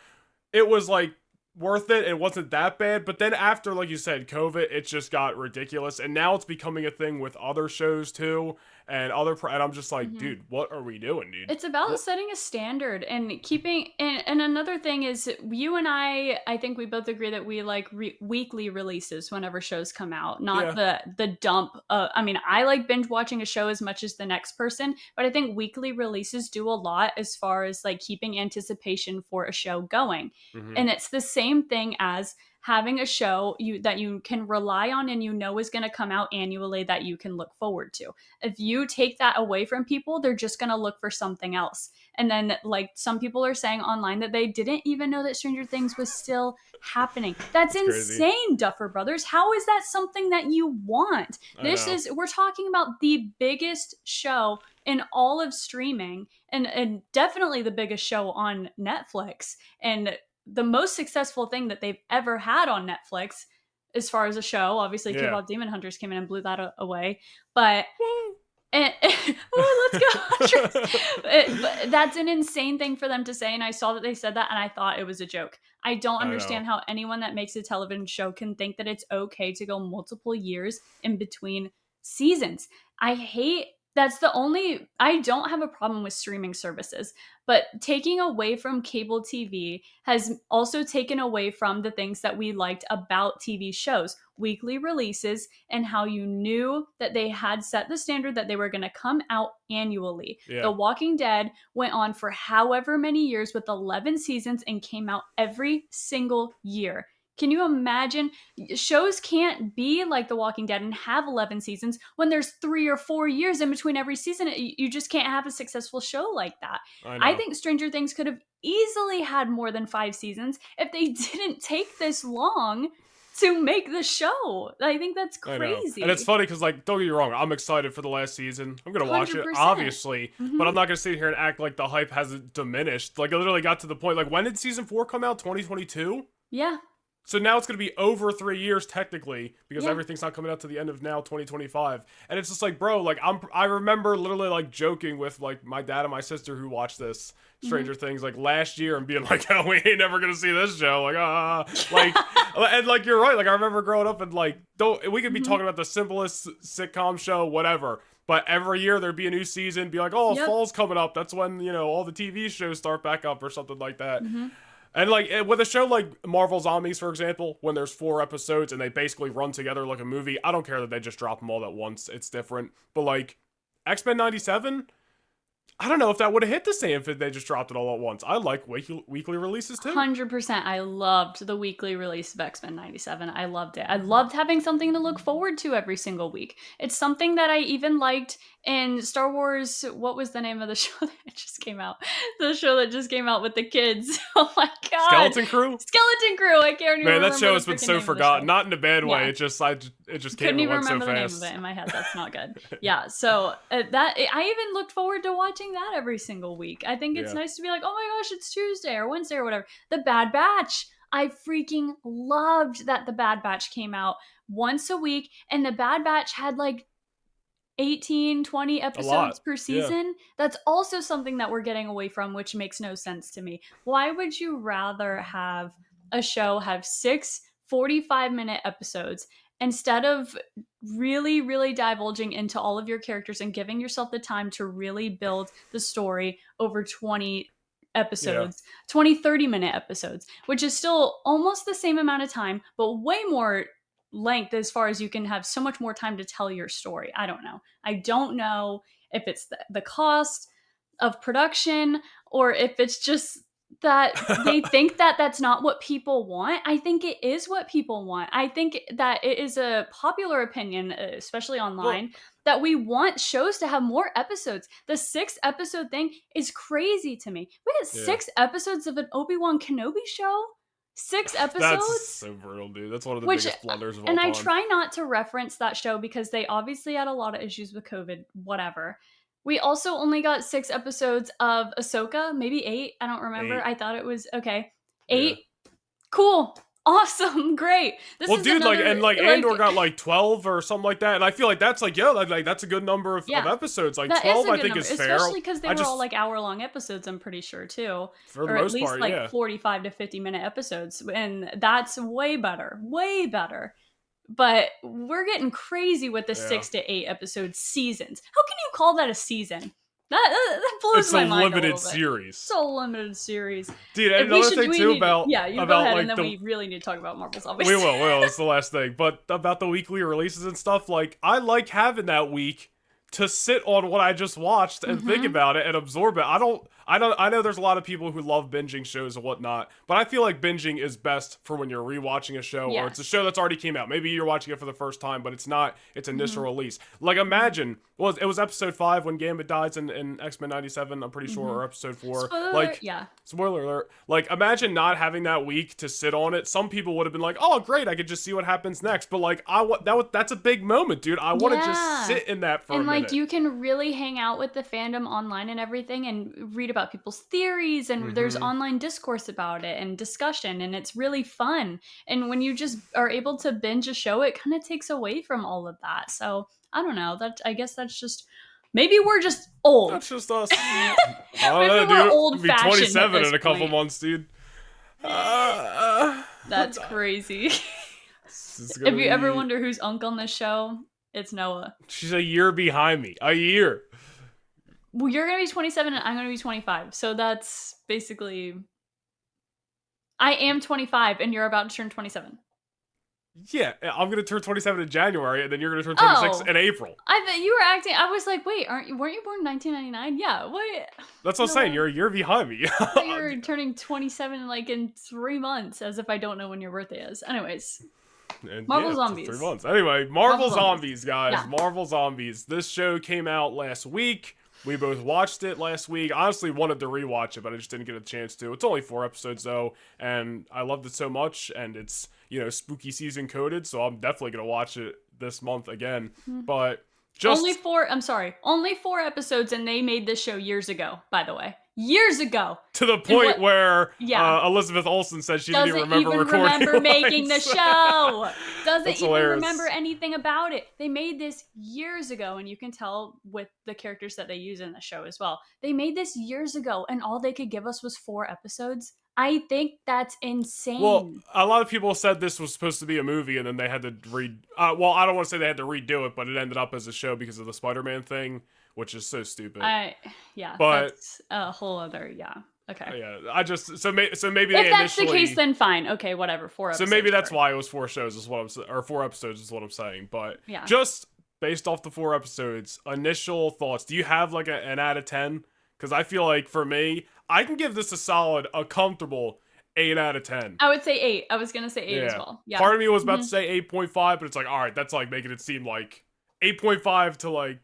it was like worth it. It wasn't that bad, but then after, like you said, COVID, it just got ridiculous, and now it's becoming a thing with other shows too, and and I'm just like, dude, what are we doing, dude? It's about setting a standard and keeping. And another thing is, you and I think we both agree that we like weekly releases whenever shows come out, not the dump. I mean, I like binge watching a show as much as the next person, but I think weekly releases do a lot as far as like keeping anticipation for a show going. And it's the same thing as having a show that you can rely on and you know is going to come out annually that you can look forward to. If you take that away from people, they're just going to look for something else. And then, like, some people are saying online that they didn't even know that Stranger Things was still happening. That's insane, crazy. Duffer Brothers. How is that something that you want? We're talking about the biggest show in all of streaming, and definitely the biggest show on Netflix, and the most successful thing that they've ever had on Netflix as far as a show. Obviously, K-pop Demon Hunters came in and blew that away, but let's go. But that's an insane thing for them to say, and I saw that they said that, and I thought it was a joke. I don't understand how anyone that makes a television show can think that it's okay to go multiple years in between seasons. I don't have a problem with streaming services, but taking away from cable TV has also taken away from the things that we liked about TV shows, weekly releases, and how you knew that they had set the standard that they were going to come out annually. Yeah. The Walking Dead went on for however many years with 11 seasons and came out every single year. Can you imagine? Shows can't be like The Walking Dead and have 11 seasons when there's 3 or 4 years in between every season. You just can't have a successful show like that. I think Stranger Things could have easily had more than 5 seasons if they didn't take this long to make the show. I think that's crazy. And it's funny because, like, don't get me wrong, I'm excited for the last season. I'm going to watch it, obviously, but I'm not going to sit here and act like the hype hasn't diminished. Like, it literally got to the point, like, when did season 4 come out? 2022? Yeah. So now it's going to be over 3 years technically because everything's not coming out to the end of now 2025. And it's just like, bro, like I remember literally like joking with like my dad and my sister who watched this Stranger Things like last year and being like, oh, we ain't never going to see this show. Like, and like, you're right. Like I remember growing up and like, we could be talking about the simplest sitcom show, whatever. But every year there'd be a new season, be like, oh, fall's coming up. That's when, all the TV shows start back up or something like that. And, like, with a show like Marvel Zombies, for example, when there's 4 episodes and they basically run together like a movie, I don't care that they just drop them all at once. It's different. But, like, X-Men 97, I don't know if that would have hit the same if they just dropped it all at once. I like weekly releases, too. 100%. I loved the weekly release of X-Men 97. I loved it. I loved having something to look forward to every single week. It's something that I even liked in Star Wars. What was the name of the show that just came out? The show that just came out with the kids. Oh my god. Skeleton Crew? Skeleton Crew. I can't even remember. Man, that show has been so forgotten. Not in a bad way. It just came and went so fast. Couldn't even remember the name of it in my head. That's not good. Yeah, so I even looked forward to watching that every single week. I think it's nice to be like, oh my gosh, it's Tuesday or Wednesday or whatever. The Bad Batch. I freaking loved that The Bad Batch came out once a week, and The Bad Batch had like 18, 20 episodes per season. Yeah. That's also something that we're getting away from, which makes no sense to me. Why would you rather have a show have 6 45-minute episodes instead of really, really divulging into all of your characters and giving yourself the time to really build the story over 20 episodes, 20, 30-minute episodes, which is still almost the same amount of time, but way more length as far as you can have so much more time to tell your story. I don't know if it's the cost of production or if it's just that they think that that's not what people want. I think it is what people want. I think that it is a popular opinion, especially online, Well, that we want shows to have more episodes. The 6-episode thing is crazy to me. We had 6 episodes of an Obi-Wan Kenobi show. 6 episodes? That's so brutal, dude. That's one of the biggest blunders of all time. time. And I try not to reference that show because they obviously had a lot of issues with COVID, whatever. We also only got 6 episodes of Ahsoka, maybe 8. I don't remember. 8. I thought it was okay. 8. Yeah. Cool. Awesome. Great. Dude, Andor got like 12 or something like that, and I feel like that's like, that's a good number of episodes. Like that 12, I think is fair. Especially because they were all like hour-long episodes. I'm pretty sure too, for the most part, at least like 45 to 50-minute episodes, and that's way better. But we're getting crazy with the 6 to 8 episode seasons. How can you call that a season? That blows my mind a little bit. It's a limited series. So limited series. Dude, and another thing too about... Yeah, you go ahead, and then we really need to talk about Marvel Zombies. We will. It's the last thing. But about the weekly releases and stuff, like, I like having that week to sit on what I just watched and think about it and absorb it. I know there's a lot of people who love binging shows and whatnot, but I feel like binging is best for when you're rewatching a show or it's a show that's already came out. Maybe you're watching it for the first time, but it's not its initial release. Like, imagine, it was episode 5 when Gambit dies in X-Men 97, I'm pretty sure, or episode 4. Spoiler alert. Like, imagine not having that week to sit on it. Some people would have been like, oh, great, I could just see what happens next. But, like, that's a big moment, dude. I want to just sit in that for a minute. And, like, you can really hang out with the fandom online and everything and read about people's theories, and there's online discourse about it and discussion, and it's really fun. And when you just are able to binge a show, it kind of takes away from all of that. So, I don't know. I guess that's just... Maybe we're just old. That's just us. I don't know, dude. We're old-fashioned. Be 27 in a couple months, dude. That's crazy. If you ever wonder who's Unc on this show, it's Noah. She's a year behind me. A year. Well, you're going to be 27 and I'm going to be 25. So that's basically... I am 25 and you're about to turn 27. Yeah, I'm going to turn 27 in January, and then you're going to turn 26 in April. I thought you were acting... I was like, wait, weren't you born in 1999? Yeah, what? That's what I'm saying. You're a year behind me. I thought you were turning 27 like in 3 months, as if I don't know when your birthday is. Anyways. And Marvel Zombies. 3 months. Anyway, Marvel Zombies, guys. Yeah. Marvel Zombies. This show came out last week. We both watched it last week. I honestly wanted to rewatch it, but I just didn't get a chance to. It's only 4 episodes, though, and I loved it so much, and it's, spooky season coded, so I'm definitely going to watch it this month again. But just... Only 4 episodes, and they made this show years ago, by the way. Years ago. To the point where Elizabeth Olsen said she didn't even remember making the show. Doesn't That's even hilarious. Remember anything about it. They made this years ago, and you can tell with the characters that they use in the show as well. They made this years ago, and all they could give us was 4 episodes. I think that's insane. Well, a lot of people said this was supposed to be a movie, and then they had to I don't want to say they had to redo it, but it ended up as a show because of the Spider-Man thing, which is so stupid. But that's a whole other, okay. Yeah, so maybe if that's the case, then fine. Okay, whatever. 4 episodes. So maybe that's why it was 4 shows, is what or 4 episodes is what I'm saying. But just based off the 4 episodes, initial thoughts. Do you have like an out of 10? Because I feel like for me, I can give this a comfortable 8 out of 10. I would say 8. I was gonna say 8 as well. Yeah. Part of me was about to say 8.5, but it's like, all right, that's like making it seem like 8.5 to like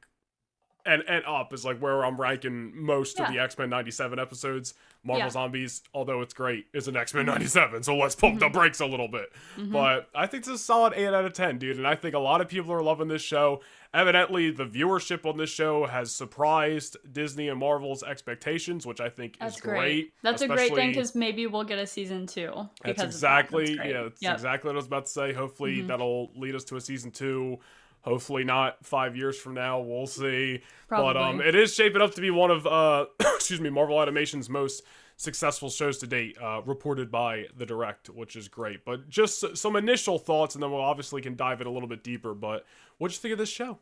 and up is like where I'm ranking most of the X-Men 97 episodes. Marvel Zombies, although it's great, is an X-Men 97, so let's pump the brakes a little bit. But I think it's a solid 8 out of 10, dude, and I think a lot of people are loving this show. Evidently, the viewership on this show has surprised Disney and Marvel's expectations, which I think is great. That's a great thing, because maybe we'll get a season 2. That's exactly exactly what I was about to say. Hopefully, that'll lead us to a season 2. Hopefully not 5 years from now. We'll see. Probably. But it is shaping up to be one of Marvel Animation's most successful shows to date, reported by The Direct, which is great. But just some initial thoughts, and then we'll obviously can dive in a little bit deeper. But what'd you think of this show?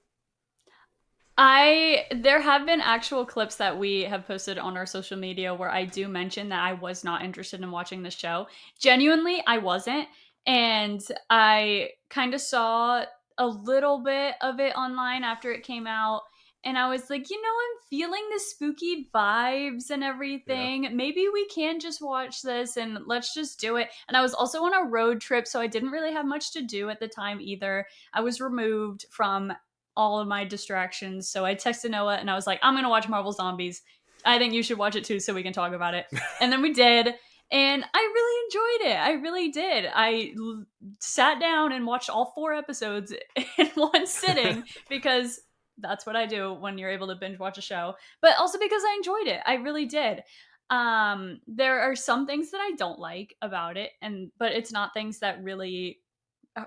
There have been actual clips that we have posted on our social media where I do mention that I was not interested in watching the show. Genuinely, I wasn't. And I kind of saw a little bit of it online after it came out. And I was like, I'm feeling the spooky vibes and Yeah. everything. Maybe we can just watch this and let's just do it. And I was also on a road trip, so I didn't really have much to do at the time either. I was removed from all of my distractions. So I texted Noah and I was like, I'm going to watch Marvel Zombies. I think you should watch it too so we can talk about it. And then we did. And I really enjoyed it. I really did. Sat down and watched all 4 episodes in one sitting because that's what I do when you're able to binge watch a show. But also because I enjoyed it. I really did. There are some things that I don't like about it, but it's not things that really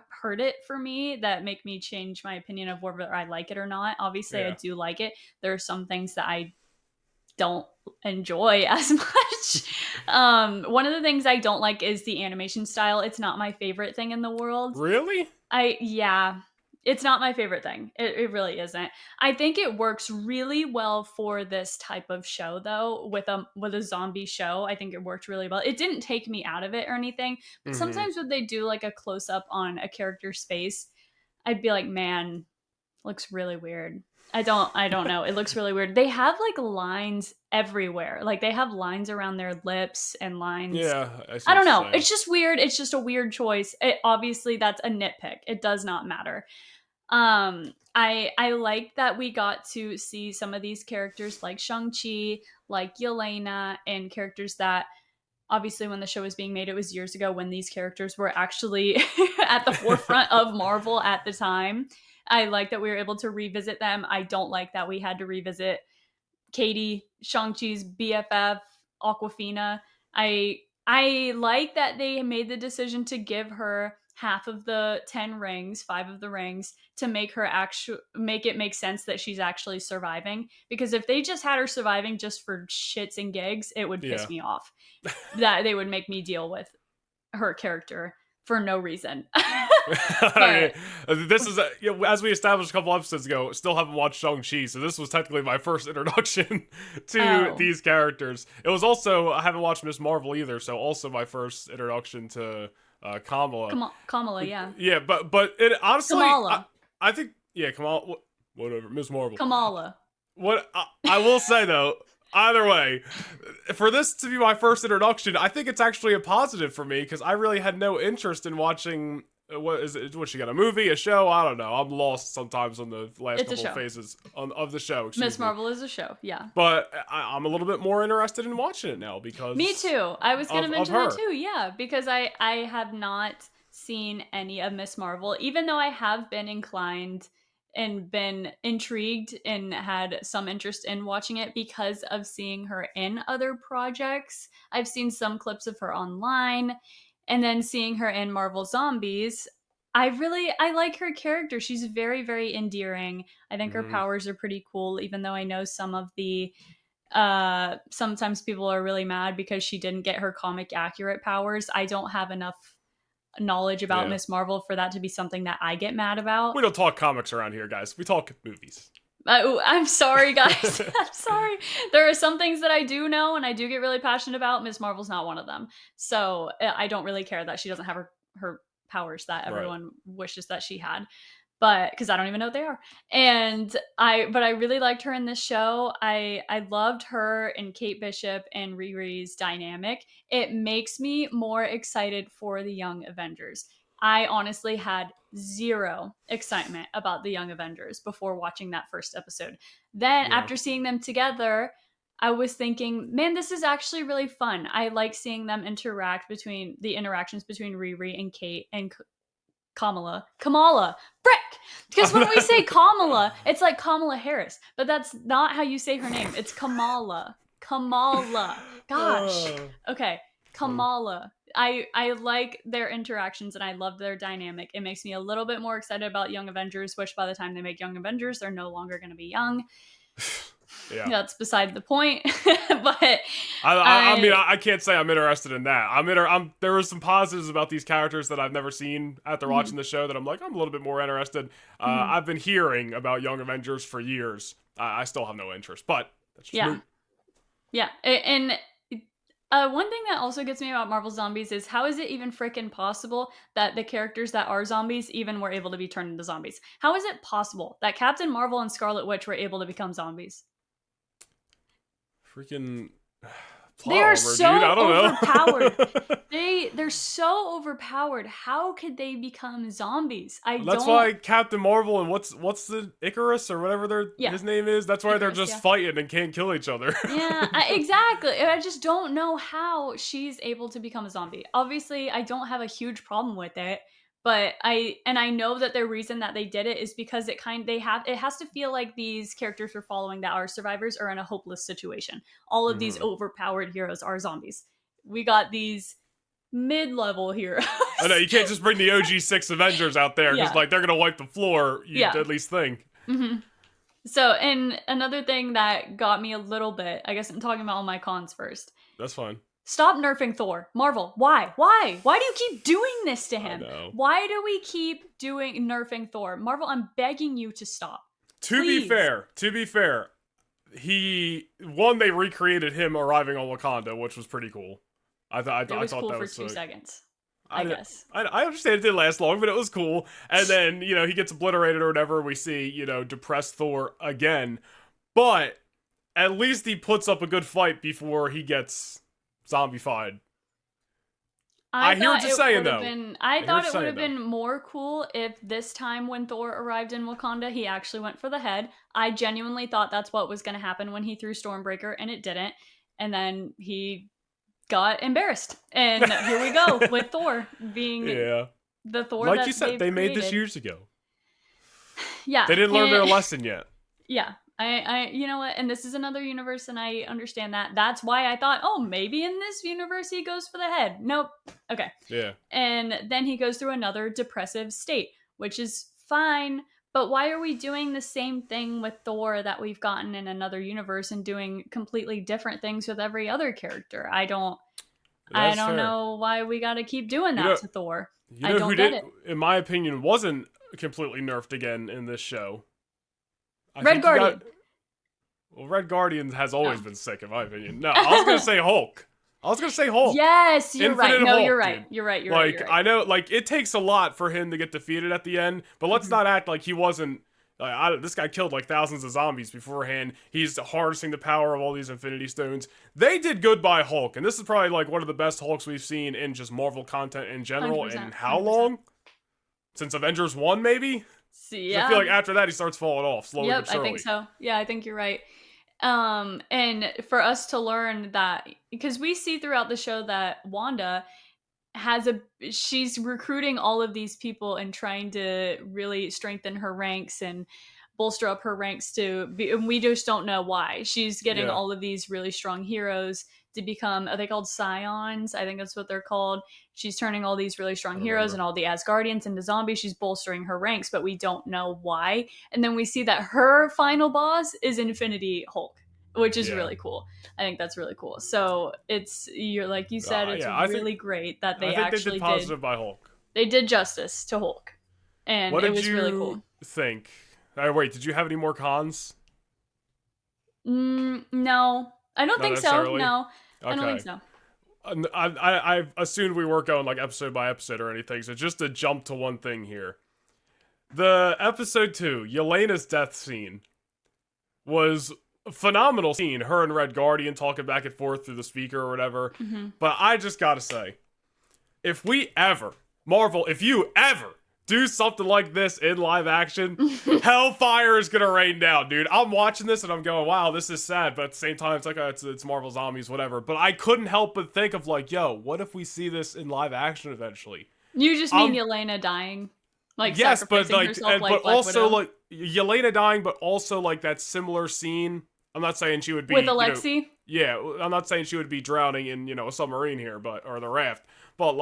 hurt it for me that make me change my opinion of whether I like it or not. Obviously, I Yeah. do like it. There are some things that I don't enjoy as much. One of the things I don't like is the animation style. It's not my favorite thing in the world. Really? Yeah, it's not my favorite thing. It really isn't. I think it works really well for this type of show though, with a zombie show. I think it worked really well. It didn't take me out of it or anything, but Mm-hmm. sometimes when they do like a close up on a character's face, I'd be like, man, looks really weird. I don't know. It looks really weird. They have like lines everywhere. Like they have lines around their lips and lines. Yeah, I see I what don't you're know. saying. It's just weird. It's just a weird choice. Obviously that's a nitpick. It does not matter. I like that we got to see some of these characters like Shang-Chi, like Yelena, and characters that obviously when the show was being made, it was years ago when these characters were actually at the forefront of Marvel at the time. I like that we were able to revisit them. I don't like that we had to revisit Katie, Shang-Chi's BFF, Aquafina. I like that they made the decision to give her half of the 10 rings, 5 of the rings, to make it make sense that she's actually surviving. Because if they just had her surviving just for shits and gigs, it would Yeah. piss me off. That they would make me deal with her character for no reason. I But mean, this is as we established a couple episodes ago. Still haven't watched Shang-Chi, so this was technically my first introduction to oh, these characters. It was also I haven't watched Miss Marvel either, so also my first introduction to Kamala. Kamala, yeah. Yeah, but it honestly, Kamala. I think Kamala, whatever, Miss Marvel. Kamala. What I will say though, either way, for this to be my first introduction, I think it's actually a positive for me because I really had no interest in watching. What is it? What she got? A movie? A show? I don't know. I'm lost sometimes on the last It's a couple of show. phases of the show. Miss Excuse me. Marvel is a show, yeah. But I'm a little bit more interested in watching it now Me because too. I was gonna of mention that her. too, yeah, because I have not seen any of Miss Marvel, even though I have been inclined and been intrigued and had some interest in watching it because of seeing her in other projects. I've seen some clips of her online, and then seeing her in Marvel Zombies. I like her character. She's very, very endearing. I think her Mm, powers are pretty cool, even though I know some of the sometimes people are really mad because she didn't get her comic accurate powers. I don't have enough knowledge about yeah. Miss Marvel for that to be something that I get mad about. We don't talk comics around here, guys. We talk movies. I'm sorry, guys. I'm sorry. There are some things that I do know and I do get really passionate about. Miss Marvel's not one of them. So I don't really care that she doesn't have her powers that Right. everyone wishes that she had, but because I don't even know what they are. But I really liked her in this show. I loved her and Kate Bishop and Riri's dynamic. It makes me more excited for the Young Avengers. I honestly had zero excitement about the Young Avengers before watching that first episode. Then Yeah. after seeing them together, I was thinking, man, this is actually really fun. I like seeing them interact between the interactions between Riri and Kate and Kamala. Frick! Because when we say Kamala, it's like Kamala Harris, but that's not how you say her name. It's Kamala. Kamala. Gosh. Uh, Okay. um, Kamala. I like their interactions and I love their dynamic. It makes me a little bit more excited about Young Avengers, which by the time they make Young Avengers, they're no longer going to be young. yeah. That's beside the point. But I mean, I can't say I'm interested in that. There were some positives about these characters that I've never seen after mhm, watching the show that I'm like, I'm a little bit more interested. mhm. I've been hearing about Young Avengers for years. I still have no interest, but that's just Yeah. me. Yeah. And One thing that also gets me about Marvel Zombies is how is it even freaking possible that the characters that are zombies even were able to be turned into zombies? How is it possible that Captain Marvel and Scarlet Witch were able to become zombies? Freaking They plot are armor, dude. so I overpowered. don't know. They're so overpowered. How could they become zombies? I That's don't. why Captain Marvel and what's the Icarus or whatever Yeah, his name is. That's why they're Icarus, just yeah. fighting and can't kill each other. Yeah, exactly. I just don't know how she's able to become a zombie. Obviously, I don't have a huge problem with it, but I know that the reason that they did it is because it has to feel like these characters we're following that are survivors are in a hopeless situation. All of these Mhm. overpowered heroes are zombies. We got these mid-level heroes. I know you can't just bring the OG6 Avengers out there because Yeah. like they're gonna wipe the floor. You'd Yeah. at least think. hmm So, and another thing that got me a little bit, I guess I'm talking about all my cons first. That's fine. Stop nerfing Thor. Marvel, why? Why? Why do you keep doing this to I him? know. Why do we keep doing nerfing Thor? Marvel, I'm begging you to stop. To Please. be fair, they recreated him arriving on Wakanda, which was pretty cool. I thought Cool that for was 2 seconds. I guess. I understand it didn't last long, but it was cool. And then he gets obliterated or whatever. We see depressed Thor again, but at least he puts up a good fight before he gets zombified. I hear what you're saying, though. I thought it would have been more cool if this time when Thor arrived in Wakanda, he actually went for the head. I genuinely thought that's what was going to happen when he threw Stormbreaker, and it didn't. And then he got embarrassed. And here we go with Thor being the Thor like that you said, they made this years ago. Yeah. They didn't learn their lesson yet. Yeah. You know what? And this is another universe, and I understand that. That's why I thought, oh, maybe in this universe he goes for the head. Nope. Okay. Yeah. And then he goes through another depressive state, which is fine. But why are we doing the same thing with Thor that we've gotten in another universe and doing completely different things with every other character? I don't know why we got to keep doing that to Thor. I don't get it. In my opinion, wasn't completely nerfed again in this show. Red Guardian. Red Guardian has always been sick, in my opinion. No, I was gonna say Hulk. Yes, you're right. No, Hulk, you're right. dude. You're right. You're right. Right. I know, it takes a lot for him to get defeated at the end, but let's not act like he wasn't. This guy killed thousands of zombies beforehand. He's harnessing the power of all these Infinity Stones. They did good by Hulk, and this is probably one of the best Hulks we've seen in just Marvel content in general. In how 100%. long? Since Avengers 1, maybe? Yeah. I feel like after that he starts falling off slowly but surely. I think so. Yeah, I think you're right. And for us to learn that, because we see throughout the show that Wanda she's recruiting all of these people and trying to really strengthen her ranks and bolster up her ranks and we just don't know why. She's getting all of these really strong heroes to become, are they called Scions? I think that's what they're called. She's turning all these really strong heroes and all the Asgardians into zombies. She's bolstering her ranks, but we don't know why. And then we see that her final boss is Infinity Hulk, which is really cool. I think that's really cool. So like you said, it's really great that they actually did positive by Hulk. They did justice to Hulk, and it was really cool. What did you think? Wait, did you have any more cons? No, I don't think so. No, okay. I don't think so. I assumed we weren't going episode by episode or anything, so just to jump to one thing here. The episode 2, Yelena's death scene, was a phenomenal scene. Her and Red Guardian talking back and forth through the speaker or whatever. Mm-hmm. But I just gotta say, if you ever do something like this in live action, hellfire is gonna rain down, dude. I'm watching this and I'm going, wow, this is sad, but at the same time, it's like, it's Marvel Zombies, whatever. But I couldn't help but think of yo, what if we see this in live action eventually? You just mean Yelena dying? Yes, but herself, but also Yelena dying, but also that similar scene. I'm not saying she would be with Alexei. I'm not saying she would be drowning in a submarine here, or the raft, but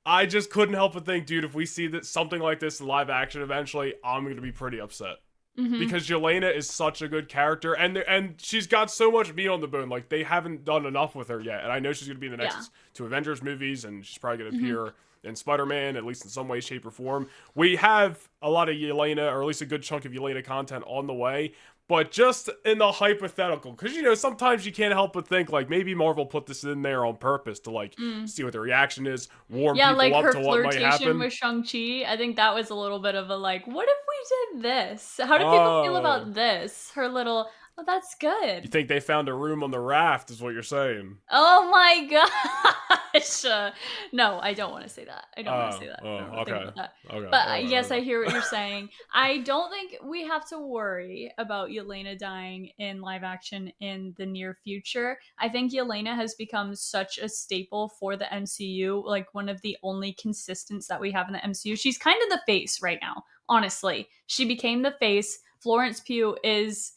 I just couldn't help but think, dude, if we see something like this in live action eventually, I'm gonna be pretty upset. Mm-hmm. Because Yelena is such a good character, and she's got so much meat on the bone. They haven't done enough with her yet, and I know she's gonna be in the next 2 Avengers movies, and she's probably gonna appear in Spider-Man, at least in some way, shape, or form. We have a lot of Yelena, or at least a good chunk of Yelena content on the way, but just in the hypothetical, because sometimes you can't help but think like maybe Marvel put this in there on purpose to like see what the reaction is, warm Yeah, people like up her to what might flirtation happen. with Shang-Chi. I think that was a little bit of a like, what if we did this? How do people feel Oh, about this? Her little, oh, that's you good. think they found a room on the raft? Is what you're saying? Oh my gosh. No, I don't want to say that. I don't want to say that. I don't want to think Okay, about that. okay, But yes, I okay. hear what you're saying. I don't think we have to worry about Yelena dying in live action in the near future. I think Yelena has become such a staple for the MCU, like one of the only consistents that we have in the MCU. She's kind of the face right now, honestly. She became the face. Florence Pugh is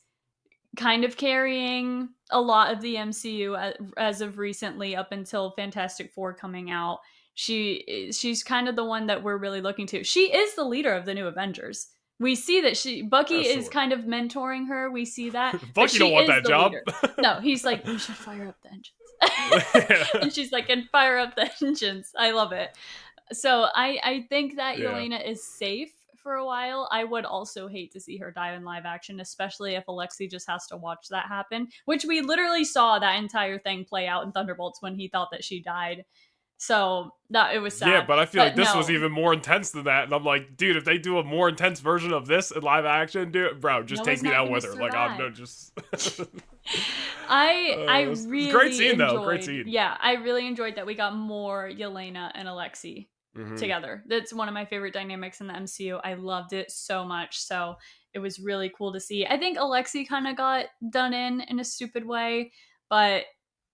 kind of carrying a lot of the MCU as of recently, up until Fantastic Four coming out. She's kind of the one that we're really looking to. She is the leader of the new Avengers. We see that Bucky is Sure. kind of mentoring her. We see that, but Bucky don't she want is that the job. leader. No, he's like, we should fire up the engines. Yeah. And she's like, and fire up the engines. I love it. So I think that Yeah. Yelena is safe for a while. I would also hate to see her die in live action, especially if Alexei just has to watch that happen, which we literally saw that entire thing play out in Thunderbolts when he thought that she died. So that it was Yeah, sad. but I feel like But this was no, even more intense than that, and I'm like, dude, if they do a more intense version of this in live action, dude, bro, just take Noah's me not down going to with her. Like, I'm survive. no, just. I It's a great really scene though. Great enjoyed. scene. Yeah, I really enjoyed that we got more Yelena and Alexei Hmm. together. That's one of my favorite dynamics in the MCU. I loved it so much. So it was really cool to see. I think Alexei kind of got done in a stupid way, but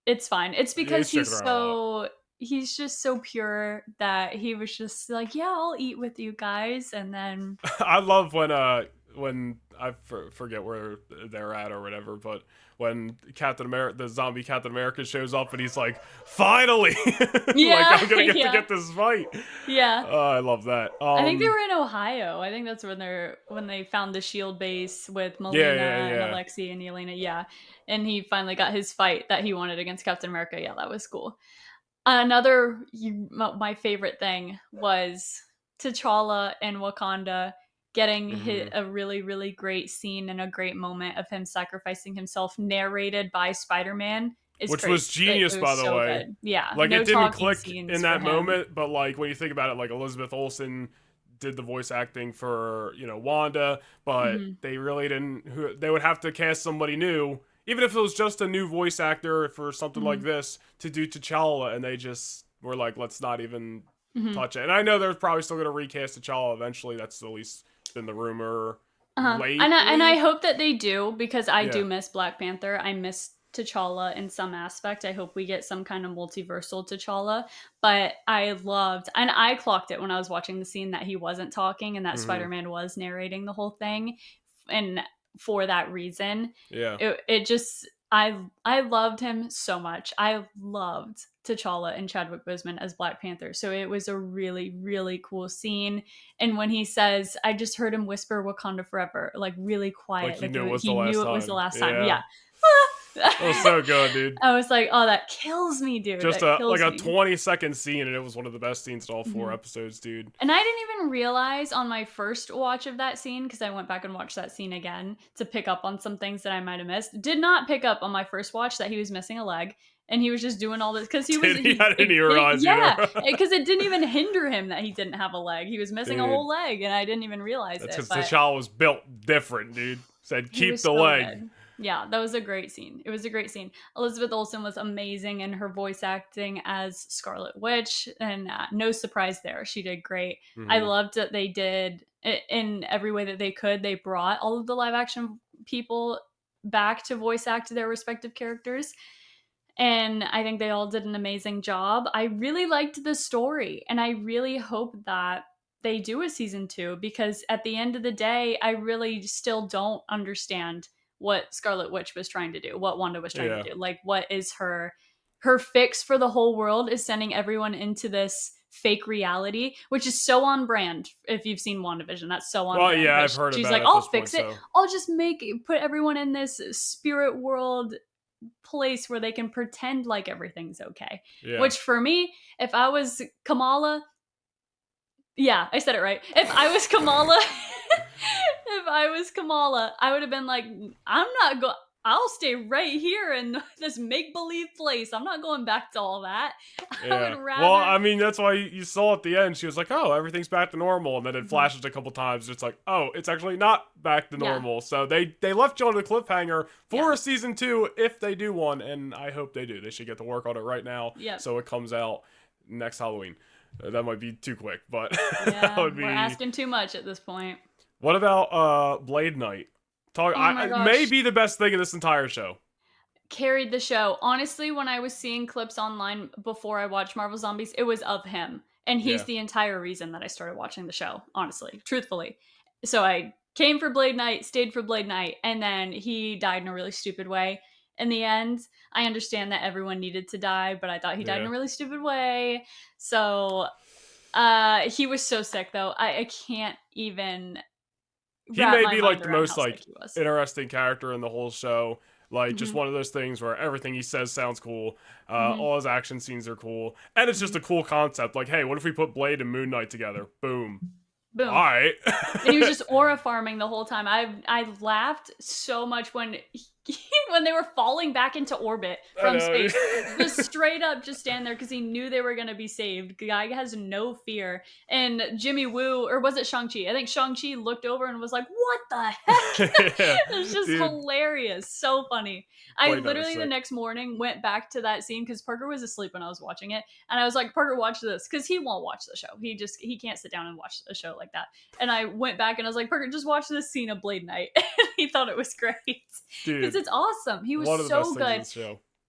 it's fine. It's Yeah, because he's sticking around a lot. he's just so pure that he was just like, yeah, I'll eat with you guys, and then I love when forget where they're at or whatever, but when Captain America, the zombie Captain America, shows up and he's like, finally, like yeah, I'm gonna get to yeah, get this fight. yeah. I love that. I think they were in Ohio. I think that's when they found the Shield base with Yeah, Melina yeah, and yeah. Alexei and Yelena. Yeah, and he finally got his fight that he wanted against Captain America. Yeah, that was cool. Another my favorite thing was T'Challa and Wakanda getting hit Hmm. a really great scene and a great moment of him sacrificing himself, narrated by Spider-Man. It's Which crazy. was genius, It by was the so way. good. Yeah, Like, no it didn't talking click in scenes for that him. moment, but like when you think about it, like Elizabeth Olsen did the voice acting for Wanda, but Hmm. they really didn't. They would have to cast somebody new, even if it was just a new voice actor for something like Hmm. this to do T'Challa, and they just were like, let's not even Hmm. touch it. And I know they're probably still gonna recast T'Challa eventually. That's at least been the rumor Uh-huh. And I lately. hope that they do, because I Yeah. do miss Black Panther. I miss T'Challa in some aspect. I hope we get some kind of multiversal T'Challa. But I loved, and I clocked it when I was watching the scene that he wasn't talking and that Hmm. Spider-Man was narrating the whole thing. And for that reason, Yeah. it just I loved him so much. I loved T'Challa and Chadwick Boseman as Black Panther. So it was a really cool scene. And when he says, I just heard him whisper Wakanda forever, like really Like quiet, you like knew it was the he knew last it was the time. last time. Yeah. Yeah. That was so good, dude. I was like, oh, that kills me, dude. Just That a like kills a me. 20-second scene, and it was one of the best scenes in all four Mhm. episodes, dude. And I didn't even realize on my first watch of that scene, because I went back and watched that scene again to pick up on some things that I might have missed. Did not pick up on my first watch that he was missing a leg, and he was just doing all this because he was Did he? I didn't even realize either. yeah, because it didn't even hinder him that he didn't have a leg. He was missing a Dude, whole leg, and I didn't even realize that's it. because But T'Challa was built different, dude. Said he keep was the so leg. good. Yeah, that was a great scene. It was a great scene. Elizabeth Olsen was amazing in her voice acting as Scarlet Witch, and no surprise there. She did great. I Hmm. loved that they did it in every way that they could. They brought all of the live action people back to voice act their respective characters. And I think they all did an amazing job. I really liked the story, and I really hope that they do a season 2, because at the end of the day, I really still don't understand what Scarlet Witch was trying to do, what Wanda was trying to Yeah. do. Like, what is her fix for the whole world is sending everyone into this fake reality, which is so on brand. If you've seen WandaVision, that's so on Well, brand. yeah, That I've heard she's about like, it at I'll this point, fix it. so I'll just put everyone in this spirit world place where they can pretend like everything's okay. yeah. Which for me, if I was Kamala, yeah, I said it right. If I was Kamala, If I was Kamala, I would have been like, I'm not going. I'll stay right here in this make-believe place. I'm not going back to all that. I would Yeah. rather. Well, I mean, that's why you saw at the end, she was like, oh, everything's back to normal. And then it flashes a couple times. It's like, oh, it's actually not back to normal. So they left you on a cliffhanger for a season 2 if they do one. And I hope they do. They should get to work on it right now. So it comes out next Halloween. That might be too quick, but that would be... we're asking too much at this point. What about Blade Knight? May be the best thing in this entire show. Carried the show. Honestly, when I was seeing clips online before I watched Marvel Zombies, it was of him. And he's the entire reason that I started watching the show, honestly, truthfully. So I came for Blade Knight, stayed for Blade Knight, and then he died in a really stupid way. In the end, I understand that everyone needed to die, but I thought he died in a really stupid way. So he was so sick, though. I can't even... He may be like the most like interesting character in the whole show. Like just one of those things where everything he says sounds cool. All his action scenes are cool, and it's just a cool concept. Like, hey, what if we put Blade and Moon Knight together? Boom. All right. And he was just aura farming the whole time. I laughed so much when they were falling back into orbit from space. Just straight up just stand there because he knew they were going to be saved. The guy has no fear. And Jimmy Woo, or was it Shang-Chi? I think Shang-Chi looked over and was like, what the heck? It was just hilarious. So funny. I literally the next morning went back to that scene because Parker was asleep when I was watching it. And I was like, Parker, watch this. Because he won't watch the show. He can't sit down and watch a show like that. And I went back and I was like, Parker, just watch this scene of Blade Knight. He thought it was great. Dude, it's awesome. He was so good.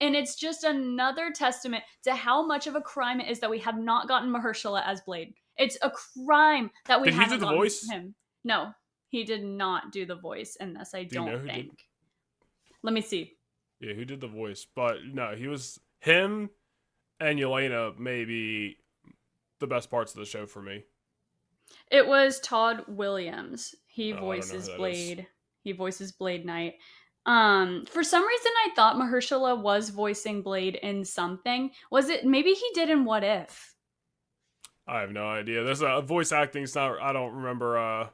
And it's just another testament to how much of a crime it is that we have not gotten Mahershala as Blade. It's a crime that we haven't gotten him. No, he did not do the voice in this, I don't think. Let me see. Yeah, who did the voice? But no, he was him and Yelena maybe the best parts of the show for me. It was Todd Williams. He voices Blade. He voices Blade Knight. For some reason, I thought Mahershala was voicing Blade in something. Was it? Maybe he did in What If? I have no idea. There's voice acting. It's not. I don't remember. I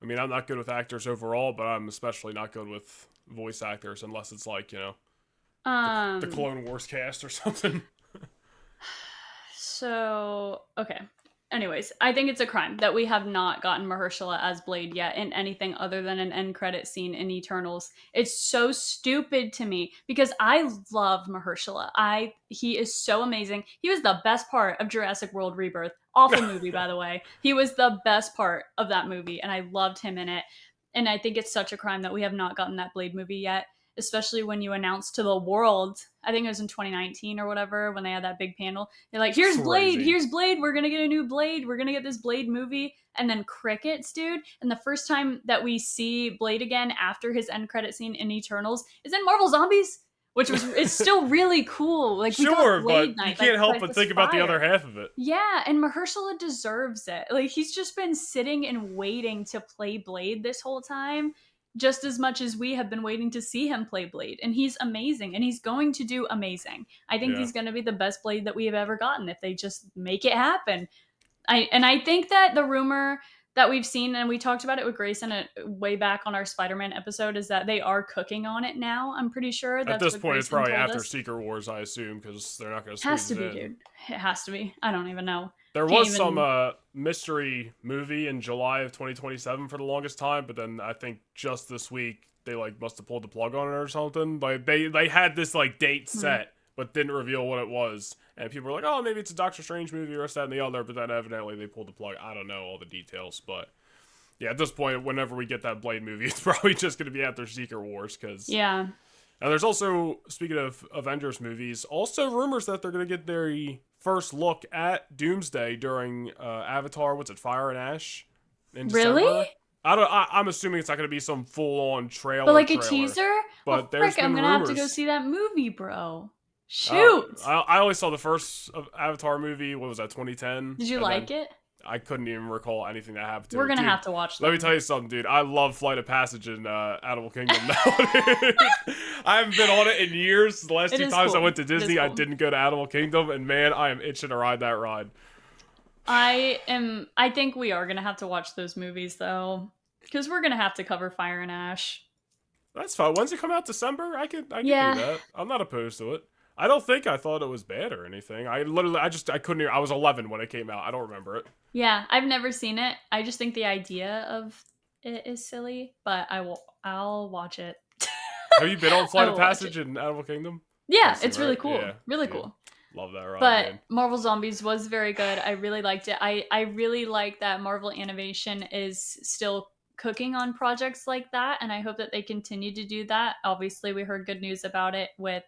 mean, I'm not good with actors overall, but I'm especially not good with voice actors unless it's like the Clone Wars cast or something. So okay. Anyways, I think it's a crime that we have not gotten Mahershala as Blade yet in anything other than an end credit scene in Eternals. It's so stupid to me because I love Mahershala. He is so amazing. He was the best part of Jurassic World Rebirth. Awful movie, by the way. He was the best part of that movie, and I loved him in it. And I think it's such a crime that we have not gotten that Blade movie yet, especially when you announced to the world, I think it was in 2019 or whatever, when they had that big panel. They're like, here's Blade, here's Blade, we're going to get a new Blade, we're going to get this Blade movie. And then crickets, dude. And the first time that we see Blade again after his end credit scene in Eternals is in Marvel Zombies, which was, it's still really cool. Like, sure, but you can't help but think about the other half of it. Yeah, and Mahershala deserves it. Like, he's just been sitting and waiting to play Blade this whole time, just as much as we have been waiting to see him play Blade. And he's amazing, and he's going to do amazing. I think he's going to be the best Blade that we have ever gotten if they just make it happen. I think that the rumor that we've seen, and we talked about it with Grayson way back on our Spider-Man episode, is that they are cooking on it now. I'm pretty sure. At this point, it's probably after Secret Wars, I assume, because they're not going to squeeze it in. It has to be, dude. It has to be. I don't even know. There was some mystery movie in July of 2027 for the longest time, but then I think just this week they must have pulled the plug on it or something. Like they had this date set, but didn't reveal what it was, and people were like, "Oh, maybe it's a Doctor Strange movie or that and the other." But then evidently they pulled the plug. I don't know all the details, but yeah, at this point, whenever we get that Blade movie, it's probably just going to be after Secret Wars, because yeah. And there's also, speaking of Avengers movies, also rumors that they're going to get their first look at Doomsday during Avatar, what's it, Fire and Ash in December? Really? I'm assuming it's not going to be some full-on trailer. But like a teaser? But well, frick, I'm going to have to go see that movie, bro. Shoot! I only saw the first Avatar movie, what was that, 2010? Did you like it? I couldn't even recall anything that happened to it. We're going to have to watch that. Let me tell you something, dude. I love Flight of Passage in Animal Kingdom now. I haven't been on it in years. The last two times I went to Disney, I didn't go to Animal Kingdom, and man, I am itching to ride that ride. I think we are going to have to watch those movies, though. Because we're going to have to cover Fire and Ash. That's fine. When's it come out? December? I could do that. I'm not opposed to it. I don't think I thought it was bad or anything. I couldn't hear. I was 11 when it came out. I don't remember it. Yeah, I've never seen it. I just think the idea of it is silly, but I'll watch it. Have you been on Flight of Passage in Animal Kingdom? Yeah, it's really cool. Yeah, really cool. Love that ride. But man. Marvel Zombies was very good. I really liked it. I really like that Marvel Animation is still cooking on projects like that, and I hope that they continue to do that. Obviously, we heard good news about it with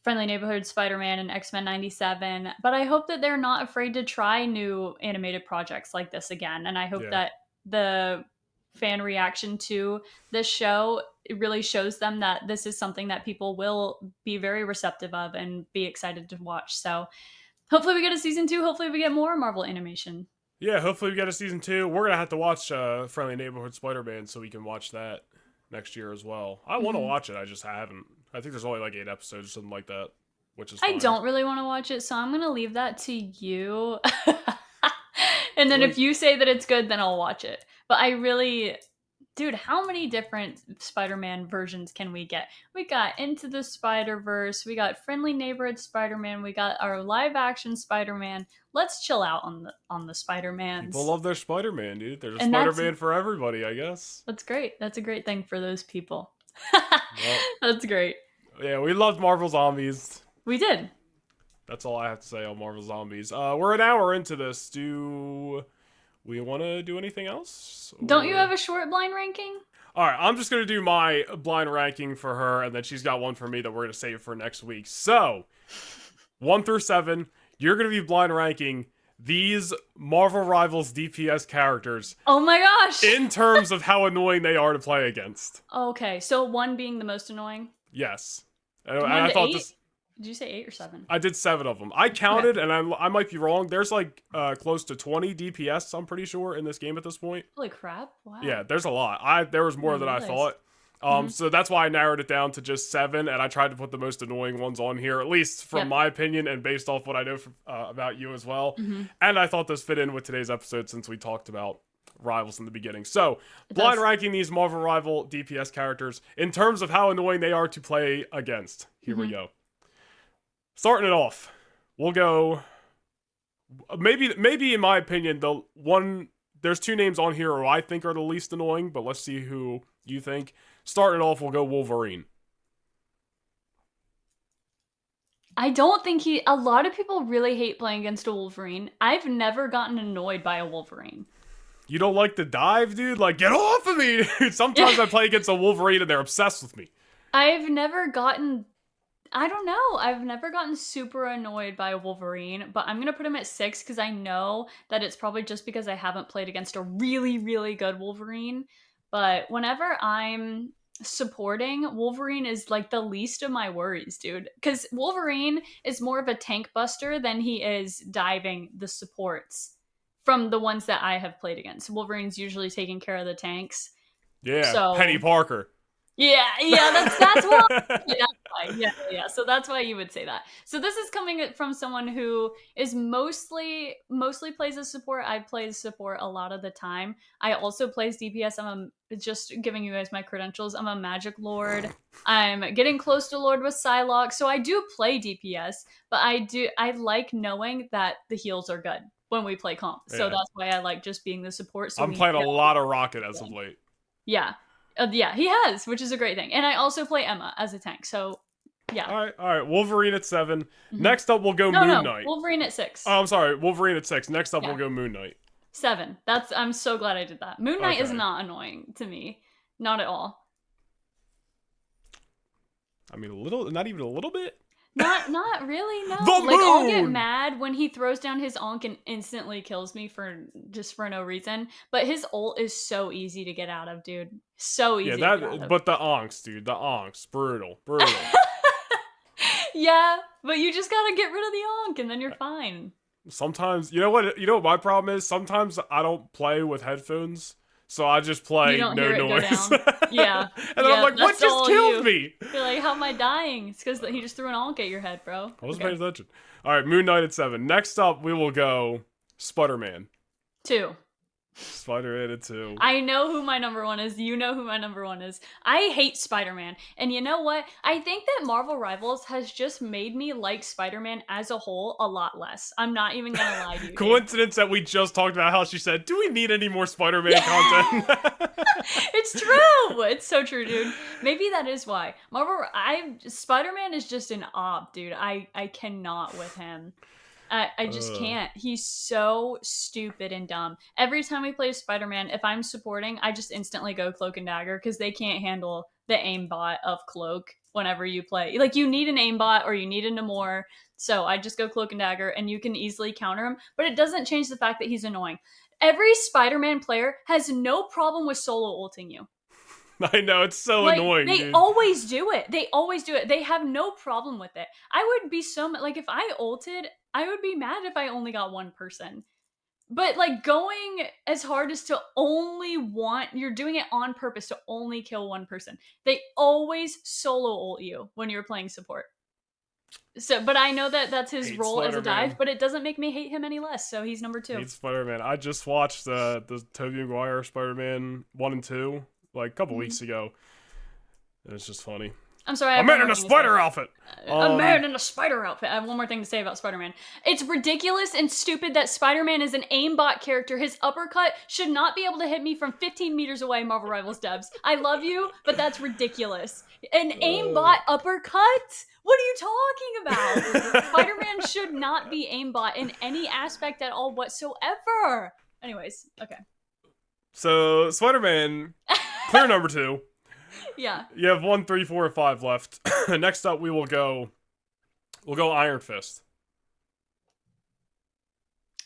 Friendly Neighborhood Spider-Man and X-Men 97, but I hope that they're not afraid to try new animated projects like this again, and I hope that the fan reaction to this show really shows them that this is something that people will be very receptive of and be excited to watch. So hopefully we get a season 2. Hopefully we get more Marvel animation. Yeah, hopefully we get a season 2. We're going to have to watch Friendly Neighborhood Spider-Man so we can watch that next year as well. I want to watch it. I just haven't. I think there's only like 8 episodes or something like that, which is fine. I don't really want to watch it, so I'm going to leave that to you. And then if you say that it's good, then I'll watch it. But I really... Dude, how many different Spider-Man versions can we get? We got Into the Spider-Verse, we got Friendly Neighborhood Spider-Man, we got our live-action Spider-Man. Let's chill out on the Spider-Mans. People love their Spider-Man, dude. There's a Spider-Man for everybody, I guess. That's great. That's a great thing for those people. Well, that's great. Yeah, we loved Marvel Zombies. We did. That's all I have to say on Marvel Zombies. We're an hour into this. Do we want to do anything else? Don't you have a short blind ranking? All right, I'm just going to do my blind ranking for her, and then she's got one for me that we're going to save for next week. So, 1 through 7, you're going to be blind ranking these Marvel Rivals DPS characters. Oh my gosh! In terms of how annoying they are to play against. Okay, so 1 being the most annoying? Yes. And I thought 8? Did you say 8 or 7? I did 7 of them. I counted, and I might be wrong. There's like close to 20 DPS, I'm pretty sure, in this game at this point. Holy crap. Wow. Yeah, there's a lot. There was more than I thought. So that's why I narrowed it down to just 7, and I tried to put the most annoying ones on here, at least from my opinion and based off what I know about you as well. And I thought this fit in with today's episode since we talked about rivals in the beginning. So, blind ranking these Marvel Rival DPS characters in terms of how annoying they are to play against. Here we go. Starting it off, we'll go. Maybe in my opinion, there's 2 names on here who I think are the least annoying, but let's see who you think. Starting it off, we'll go Wolverine. I don't think a lot of people really hate playing against a Wolverine. I've never gotten annoyed by a Wolverine. You don't like the dive, dude? Like, get off of me! Sometimes I play against a Wolverine and they're obsessed with me. I've never gotten super annoyed by a Wolverine, but I'm going to put him at 6 because I know that it's probably just because I haven't played against a really, really good Wolverine. But whenever I'm supporting, Wolverine is like the least of my worries, dude. Because Wolverine is more of a tank buster than he is diving the supports from the ones that I have played against. Wolverine's usually taking care of the tanks. Yeah, so, Penny Parker. Yeah, that's why. Yeah. So that's why you would say that. So this is coming from someone who is mostly plays as support. I play as support a lot of the time. I also plays DPS. Just giving you guys my credentials. I'm a Magic Lord. I'm getting close to Lord with Psylocke. So I do play DPS, but I like knowing that the heals are good when we play comp. So that's why I like just being the support. So I'm playing a lot of Rocket as of late. Yeah. Yeah, he has, which is a great thing. And I also play Emma as a tank, so yeah. All right. Wolverine at 7. Next up, we'll go Moon Knight. Wolverine at 6. Oh, I'm sorry. Wolverine at 6. Next up, we'll go Moon Knight. 7. I'm so glad I did that. Moon Knight is not annoying to me. Not at all. I mean, not even a little bit? Not really, no. The Moon! I'll get mad when he throws down his Ankh and instantly kills me for no reason. But his ult is so easy to get out of, dude. So easy to get out of. But the Ankhs, dude. The Ankhs. Brutal. Yeah, but you just gotta get rid of the Ankh and then you're fine. Sometimes, you know what my problem is? Sometimes I don't play with headphones. So I just play no noise. Yeah. And then I'm like, what just killed me? You're like, how am I dying? It's because he just threw an Ankh at your head, bro. I wasn't paying attention. All right, Moon Knight at 7. Next up, we will go Spider-Man. 2. Spider-Man 2. I know who my number one is. You know who my number one is. I hate Spider-Man. And you know what? I think that Marvel Rivals has just made me like Spider-Man as a whole a lot less. I'm not even gonna lie to you. Coincidence that we just talked about how she said, do we need any more Spider-Man content? It's true. It's so true, dude. Maybe that is why. Spider-Man is just an op, dude. I cannot with him. I just can't. He's so stupid and dumb. Every time we play Spider-Man, if I'm supporting, I just instantly go Cloak and Dagger because they can't handle the aimbot of Cloak whenever you play. Like, you need an aimbot or you need a Namor. So I just go Cloak and Dagger and you can easily counter him. But it doesn't change the fact that he's annoying. Every Spider-Man player has no problem with solo ulting you. I know, it's so annoying, They always do it. They always do it. They have no problem with it. I would be so... Like, if I ulted, I would be mad if I only got one person. But, like, going as hard as to only want... You're doing it on purpose to only kill one person. They always solo ult you when you're playing support. So, but I know that that's his role as a dive, but it doesn't make me hate him any less, so he's number 2. Hate Spider-Man. I just watched the Tobey Maguire Spider-Man 1 and 2, like, a couple weeks ago. And it's just funny. I'm sorry. A man in a spider outfit. A man in a spider outfit. I have one more thing to say about Spider-Man. It's ridiculous and stupid that Spider-Man is an aimbot character. His uppercut should not be able to hit me from 15 meters away, Marvel Rivals devs. I love you, but that's ridiculous. An aimbot uppercut? What are you talking about? Spider-Man should not be aimbot in any aspect at all whatsoever. Anyways, okay. So, Spider-Man, clear number 2. Yeah. You have 1, 3, 4, and 5 left. Next up, we'll go Iron Fist.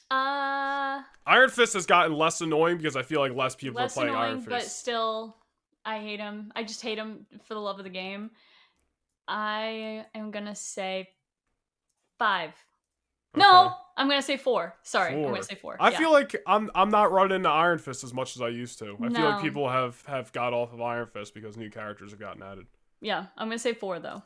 Iron Fist has gotten less annoying because I feel like less people are playing Iron Fist. But still, I hate him. I just hate him for the love of the game. I am gonna say 5. Okay. No, I'm gonna say 4. Sorry, 4. I'm gonna say 4. I feel like I'm not running into Iron Fist as much as I used to. I feel like people have got off of Iron Fist because new characters have gotten added. Yeah, I'm gonna say 4 though.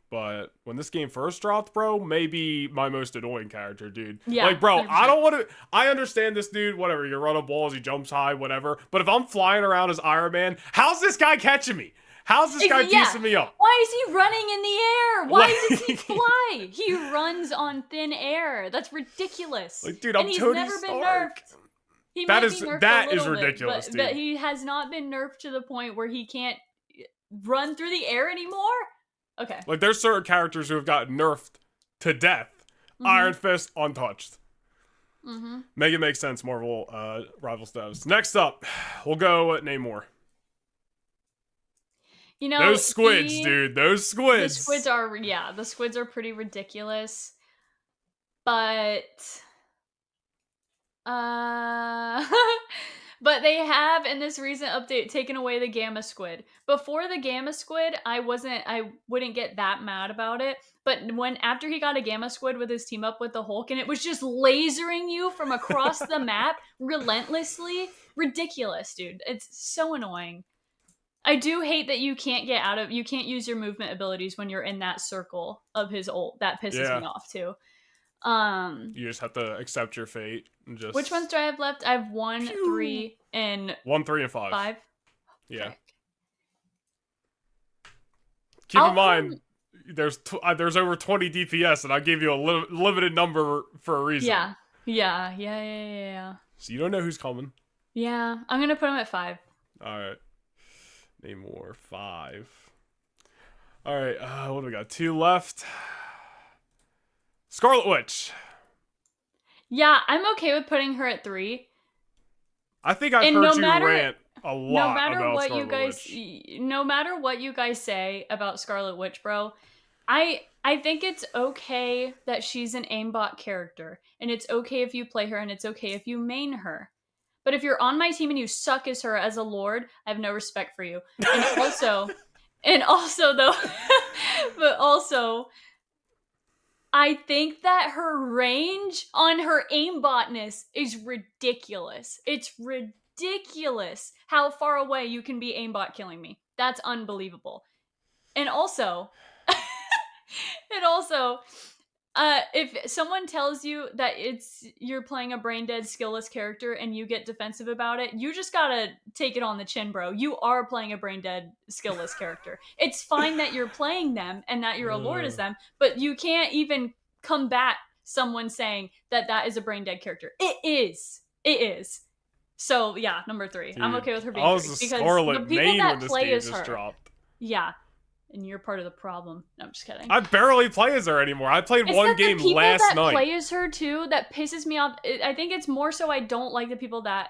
But when this game first dropped, bro, maybe my most annoying character, dude. Yeah, like, bro, 100%. I don't want to... I understand this dude, whatever. You run up balls, he jumps high, whatever. But if I'm flying around as Iron Man, how's this guy catching me? How's this guy piecing me up? Why is he running in the air? Why does he fly? He runs on thin air. That's ridiculous. Like, dude, I'm Tony Stark. That is ridiculous, dude. But he has not been nerfed to the point where he can't run through the air anymore? Okay. Like, there's certain characters who have gotten nerfed to death. Iron Fist, untouched. Make it make sense, Marvel Rivals devs. Next up, we'll go Namor. You know, those squids, dude. Those squids. The squids are pretty ridiculous. But but they have in this recent update taken away the Gamma Squid. Before the Gamma Squid, I wouldn't get that mad about it. But after he got a Gamma Squid with his team up with the Hulk and it was just lasering you from across the map relentlessly, ridiculous, dude. It's so annoying. I do hate that you can't use your movement abilities when you're in that circle of his ult. That pisses me off too. You just have to accept your fate and just... Which ones do I have left? I have 1, 3, and... 1, 3, and 5. 5? Yeah. Okay. Keep in mind, there's over 20 DPS, and I gave you a limited number for a reason. Yeah. So you don't know who's coming. Yeah, I'm gonna put him at 5. Alright. Namor, 5. Alright, what do we got? 2 left. Scarlet Witch. Yeah, I'm okay with putting her at 3. I think I've heard you rant a lot about Scarlet Witch. No matter what you guys say about Scarlet Witch, bro, I think it's okay that she's an aimbot character, and it's okay if you play her, and it's okay if you main her. But if you're on my team and you suck as her as a lord, I have no respect for you. And also though, but also, I think that her range on her aimbotness is ridiculous. It's ridiculous how far away you can be aimbot killing me. That's unbelievable. And also, If someone tells you that you're playing a brain dead skillless character and you get defensive about it, you just gotta take it on the chin, bro. You are playing a brain dead skillless character. It's fine that you're playing them and that your allure is them, but you can't even combat someone saying that is a brain dead character. It is. So yeah, number 3. Dude, I'm okay with her being I was 3 a because Scarlet the people main that when this play game as just her, dropped. yeah, and you're part of the problem. No, I'm just kidding. I barely play as her anymore. I played one game last night. The people that play as her too, that pisses me off. I think it's more so I don't like the people that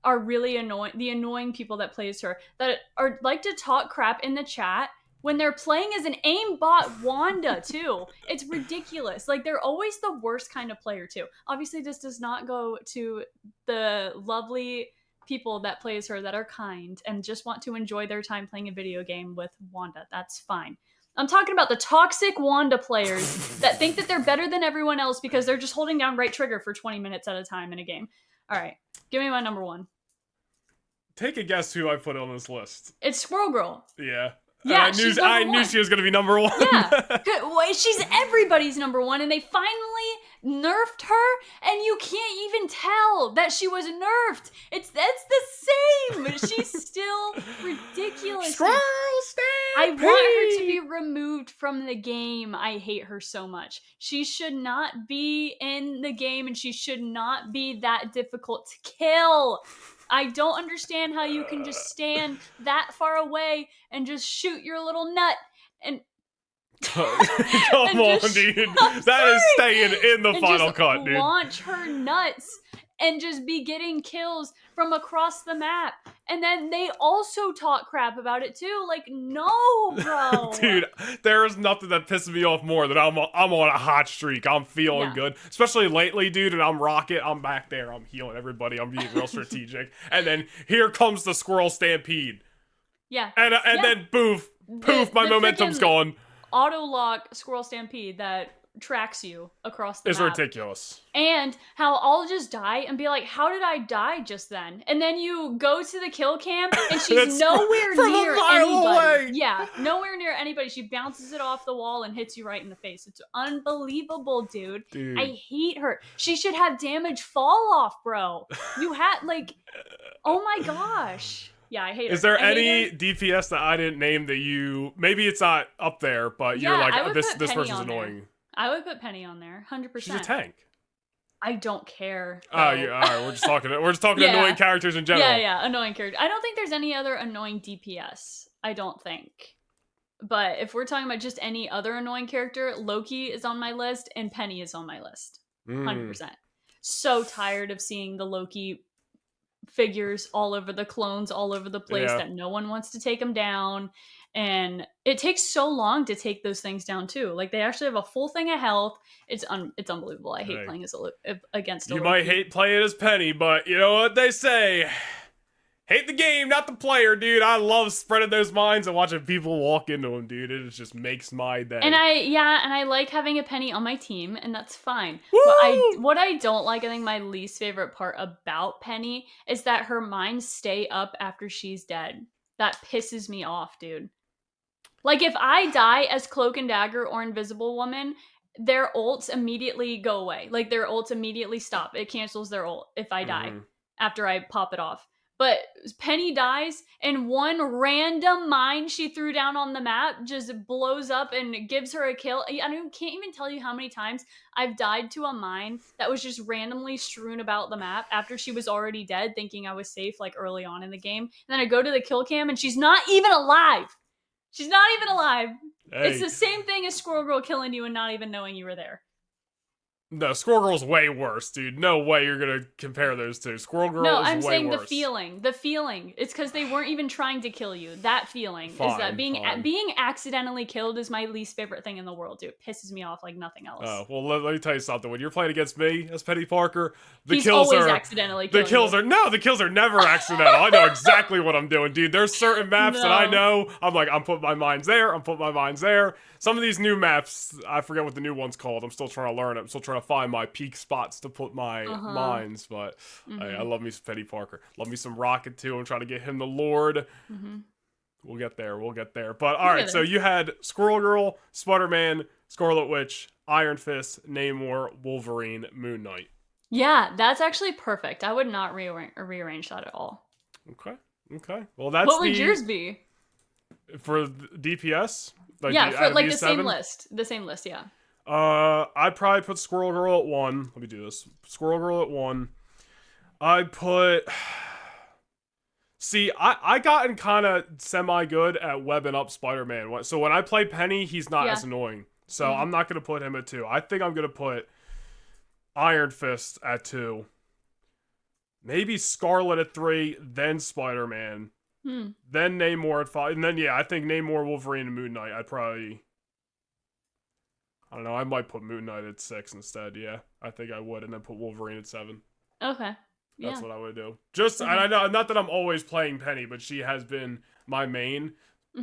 are really annoying. The annoying people that play as her that are like to talk crap in the chat when they're playing as an aimbot Wanda too. It's ridiculous. Like they're always the worst kind of player too. Obviously, this does not go to the lovely people that play as her that are kind and just want to enjoy their time playing a video game with Wanda. That's fine. I'm talking about the toxic Wanda players that think that they're better than everyone else because they're just holding down right trigger for 20 minutes at a time in a game. All right, give me my number 1. Take a guess who I put on this list. It's Squirrel Girl. Yeah. Yeah, I knew she was going to be number 1. Yeah, good. Well, she's everybody's number 1, and they finally nerfed her, and you can't even tell that she was nerfed. That's the same. She's still ridiculous. Squirrel I want her to be removed from the game. I hate her so much. She should not be in the game, and she should not be that difficult to kill. I don't understand how you can just stand that far away and just shoot your little nut and Come on, dude. That is staying in the final cut, dude. Launch her nuts and just be getting kills from across the map. And then they also talk crap about it too. Like, no, bro. Dude, there is nothing that pisses me off more than I'm on a hot streak. I'm feeling good. Especially lately, dude, and I'm Rocket. I'm back there. I'm healing everybody. I'm being real strategic. And then here comes the Squirrel Stampede. Yeah. And then poof, my momentum's gone. Auto lock Squirrel Stampede that tracks you across the map. It's ridiculous. And how I'll just die and be like, how did I die just then? And then you go to the kill cam and she's nowhere near anybody. Away. Yeah, nowhere near anybody. She bounces it off the wall and hits you right in the face. It's unbelievable, dude. I hate her. She should have damage fall off, bro. You had like, oh my gosh. Yeah, I hate her. Is there any DPS that I didn't name that you... Maybe it's not up there, but you're like, this person's annoying. I would put Penny on there, 100%. She's a tank. I don't care. Oh, yeah, all right. We're just talking annoying characters in general. Yeah, annoying characters. I don't think there's any other annoying DPS. I don't think. But if we're talking about just any other annoying character, Loki is on my list and Penny is on my list. 100%. So tired of seeing the Loki figures all over the clones all over the place that no one wants to take them down, and it takes so long to take those things down too. Like they actually have a full thing of health. It's unbelievable. I hate playing as against. You might hate playing as Penny, but you know what they say: hate the game, not the player, dude. I love spreading those mines and watching people walk into them, dude. It just makes my day. And I like having a Penny on my team, and that's fine. Woo! But what I don't like, I think my least favorite part about Penny is that her mines stay up after she's dead. That pisses me off, dude. Like if I die as Cloak and Dagger or Invisible Woman, their ults immediately go away. Like their ults immediately stop. It cancels their ult if I die after I pop it off. But Penny dies, and one random mine she threw down on the map just blows up and gives her a kill. I can't even tell you how many times I've died to a mine that was just randomly strewn about the map after she was already dead, thinking I was safe like early on in the game. And then I go to the kill cam, and she's not even alive. She's not even alive. Hey. It's the same thing as Squirrel Girl killing you and not even knowing you were there. No, Squirrel Girl's way worse, dude. No way you're gonna compare those two. Squirrel Girl is way worse. No, I'm saying the feeling. The feeling. It's because they weren't even trying to kill you. That feeling is that being accidentally killed is my least favorite thing in the world, dude. It pisses me off like nothing else. Oh, well, let me tell you something. When you're playing against me as Penny Parker, He's always accidentally killing the kills are never accidental. I know exactly what I'm doing, dude. There's certain maps that I know. I'm like, I'm putting my mines there. I'm putting my mines there. Some of these new maps, I forget what the new one's called. I'm still trying to learn it. I'm still trying to find my peak spots to put my mines. But I love me some Penny Parker. Love me some Rocket, too. I'm trying to get him the Lord. We'll get there. But, all right. So, you had Squirrel Girl, Spider-Man, Scarlet Witch, Iron Fist, Namor, Wolverine, Moon Knight. Yeah, that's actually perfect. I would not rearrange that at all. Okay. Well, that's what would yours be? For DPS? Yeah, for like the same list. The same list, yeah. I'd probably put Squirrel Girl at 1. Let me do this. Squirrel Girl at 1. I'd put... See, I gotten kind of semi-good at webbing up Spider-Man. So when I play Penny, he's not as annoying. So I'm not going to put him at 2. I think I'm going to put Iron Fist at 2. Maybe Scarlet at 3, then Spider-Man. Then Namor at 5. And then, I think Namor, Wolverine, and Moon Knight. I'd probably... I don't know, I might put Moon Knight at 6 instead, yeah. I think I would, and then put Wolverine at 7. Okay. That's what I would do. Just, I know, not that I'm always playing Penny, but she has been my main.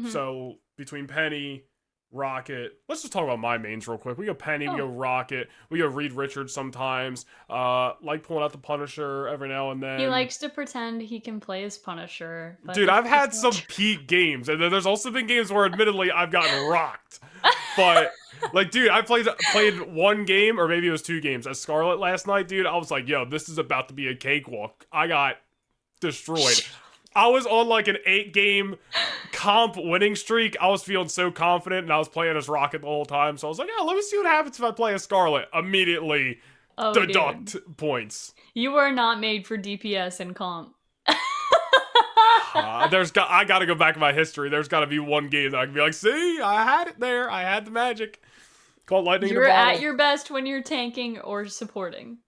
So, between Penny, Rocket... Let's just talk about my mains real quick. We go Penny, we go Rocket, we go Reed Richards sometimes. Like pulling out the Punisher every now and then. He likes to pretend he can play as Punisher. Dude, I've had some peak games, and then there's also been games where admittedly I've gotten rocked. But... Like, dude, I played one game, or maybe it was 2 games, as Scarlet last night, dude. I was like, yo, this is about to be a cakewalk. I got destroyed. I was on, like, an 8-game comp winning streak. I was feeling so confident, and I was playing as Rocket the whole time. So I was like, yeah, let me see what happens if I play as Scarlet. Immediately deduct points. You are not made for DPS and comp. I gotta go back in my history. There's gotta be one game that I can be like, see, I had it there. I had the magic. Called Lightning in a Bottle. You're at your best when you're tanking or supporting.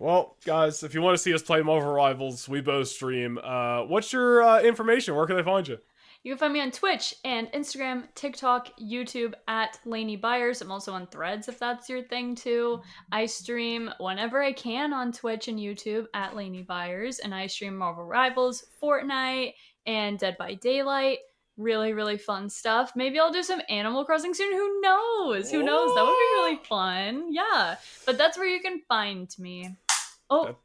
Well, guys, if you want to see us play Marvel Rivals, we both stream. What's your information? Where can they find you? You can find me on Twitch and Instagram, TikTok, YouTube at Laney Byers. I'm also on Threads if that's your thing too. I stream whenever I can on Twitch and YouTube at Laney Byers, and I stream Marvel Rivals, Fortnite, and Dead by Daylight. Really, really fun stuff. Maybe I'll do some Animal Crossing soon. Who knows? Who knows? That would be really fun. Yeah. But that's where you can find me. Oh,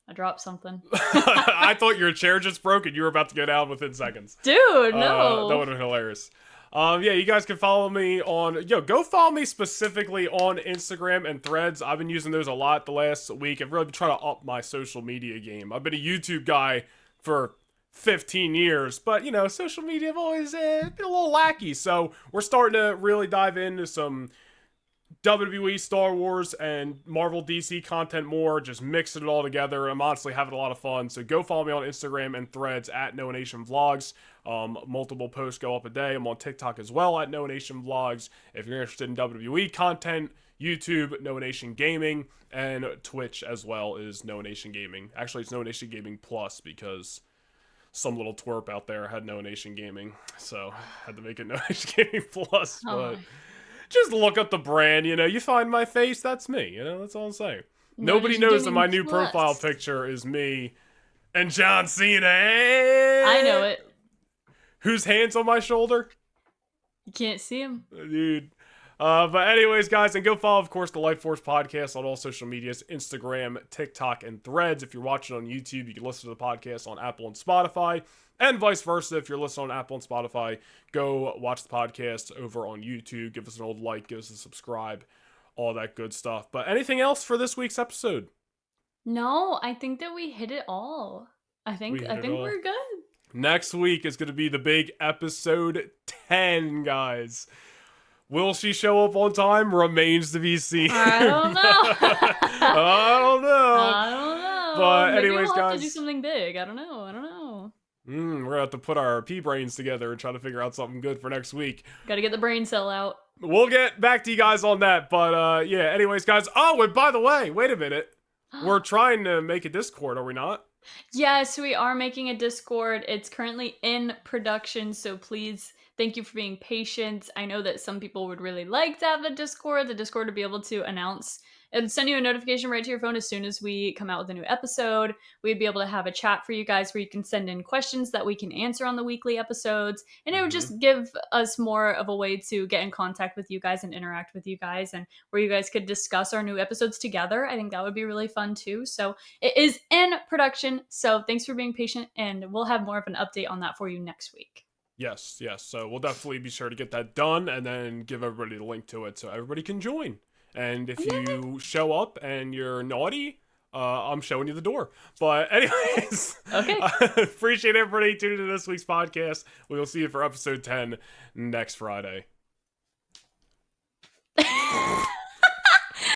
I dropped something. I thought your chair just broke and you were about to go down within seconds. Dude, no. That would have been hilarious. You guys can follow me on... go follow me specifically on Instagram and Threads. I've been using those a lot the last week. I've really been trying to up my social media game. I've been a YouTube guy for 15 years, but, social media have always been a little lackey. So we're starting to really dive into some WWE, Star Wars, and Marvel DC content more, just mixing it all together. I'm honestly having a lot of fun. So go follow me on Instagram and Threads at Noah Nation Vlogs. Multiple posts go up a day. I'm on TikTok as well at Noah Nation Vlogs. If you're interested in WWE content, YouTube, Noah Nation Gaming, and Twitch as well is Noah Nation Gaming. Actually, it's Noah Nation Gaming Plus because some little twerp out there had Noah Nation Gaming, so had to make it Noah Nation Gaming Plus. But just look up the brand, you find my face, that's me, that's all I'm saying. Nobody knows that my new profile picture is me and John Cena. I know it. Whose hand's on my shoulder? You can't see him. Dude. But anyways, guys, and go follow, of course, the Lightforce podcast on all social medias, Instagram, TikTok, and Threads. If you're watching on YouTube, you can listen to the podcast on Apple and Spotify, and vice versa. If you're listening on Apple and Spotify, go watch the podcast over on YouTube. Give us an old like, give us a subscribe, all that good stuff. But anything else for this week's episode? No, I think that we hit it all. I think we're good. Next week is going to be the big episode 10, guys. Will she show up on time? Remains to be seen. I don't know. I don't know. But maybe anyways, we'll guys, have to do something big. I don't know. We're gonna have to put our pea brains together and try to figure out something good for next week. Gotta get the brain cell out. We'll get back to you guys on that. But anyways, guys. Oh, and by the way, wait a minute. We're trying to make a Discord, are we not? Yes, we are making a Discord. It's currently in production, so please. Thank you for being patient. I know that some people would really like to have the Discord to be able to announce and send you a notification right to your phone as soon as we come out with a new episode. We'd be able to have a chat for you guys where you can send in questions that we can answer on the weekly episodes. And it would just give us more of a way to get in contact with you guys and interact with you guys, and where you guys could discuss our new episodes together. I think that would be really fun too. So it is in production. So thanks for being patient, and we'll have more of an update on that for you next week. Yes. So we'll definitely be sure to get that done and then give everybody the link to it so everybody can join. And if you show up and you're naughty, I'm showing you the door. But anyways, okay. Appreciate everybody tuning into this week's podcast. We will see you for episode 10 next Friday.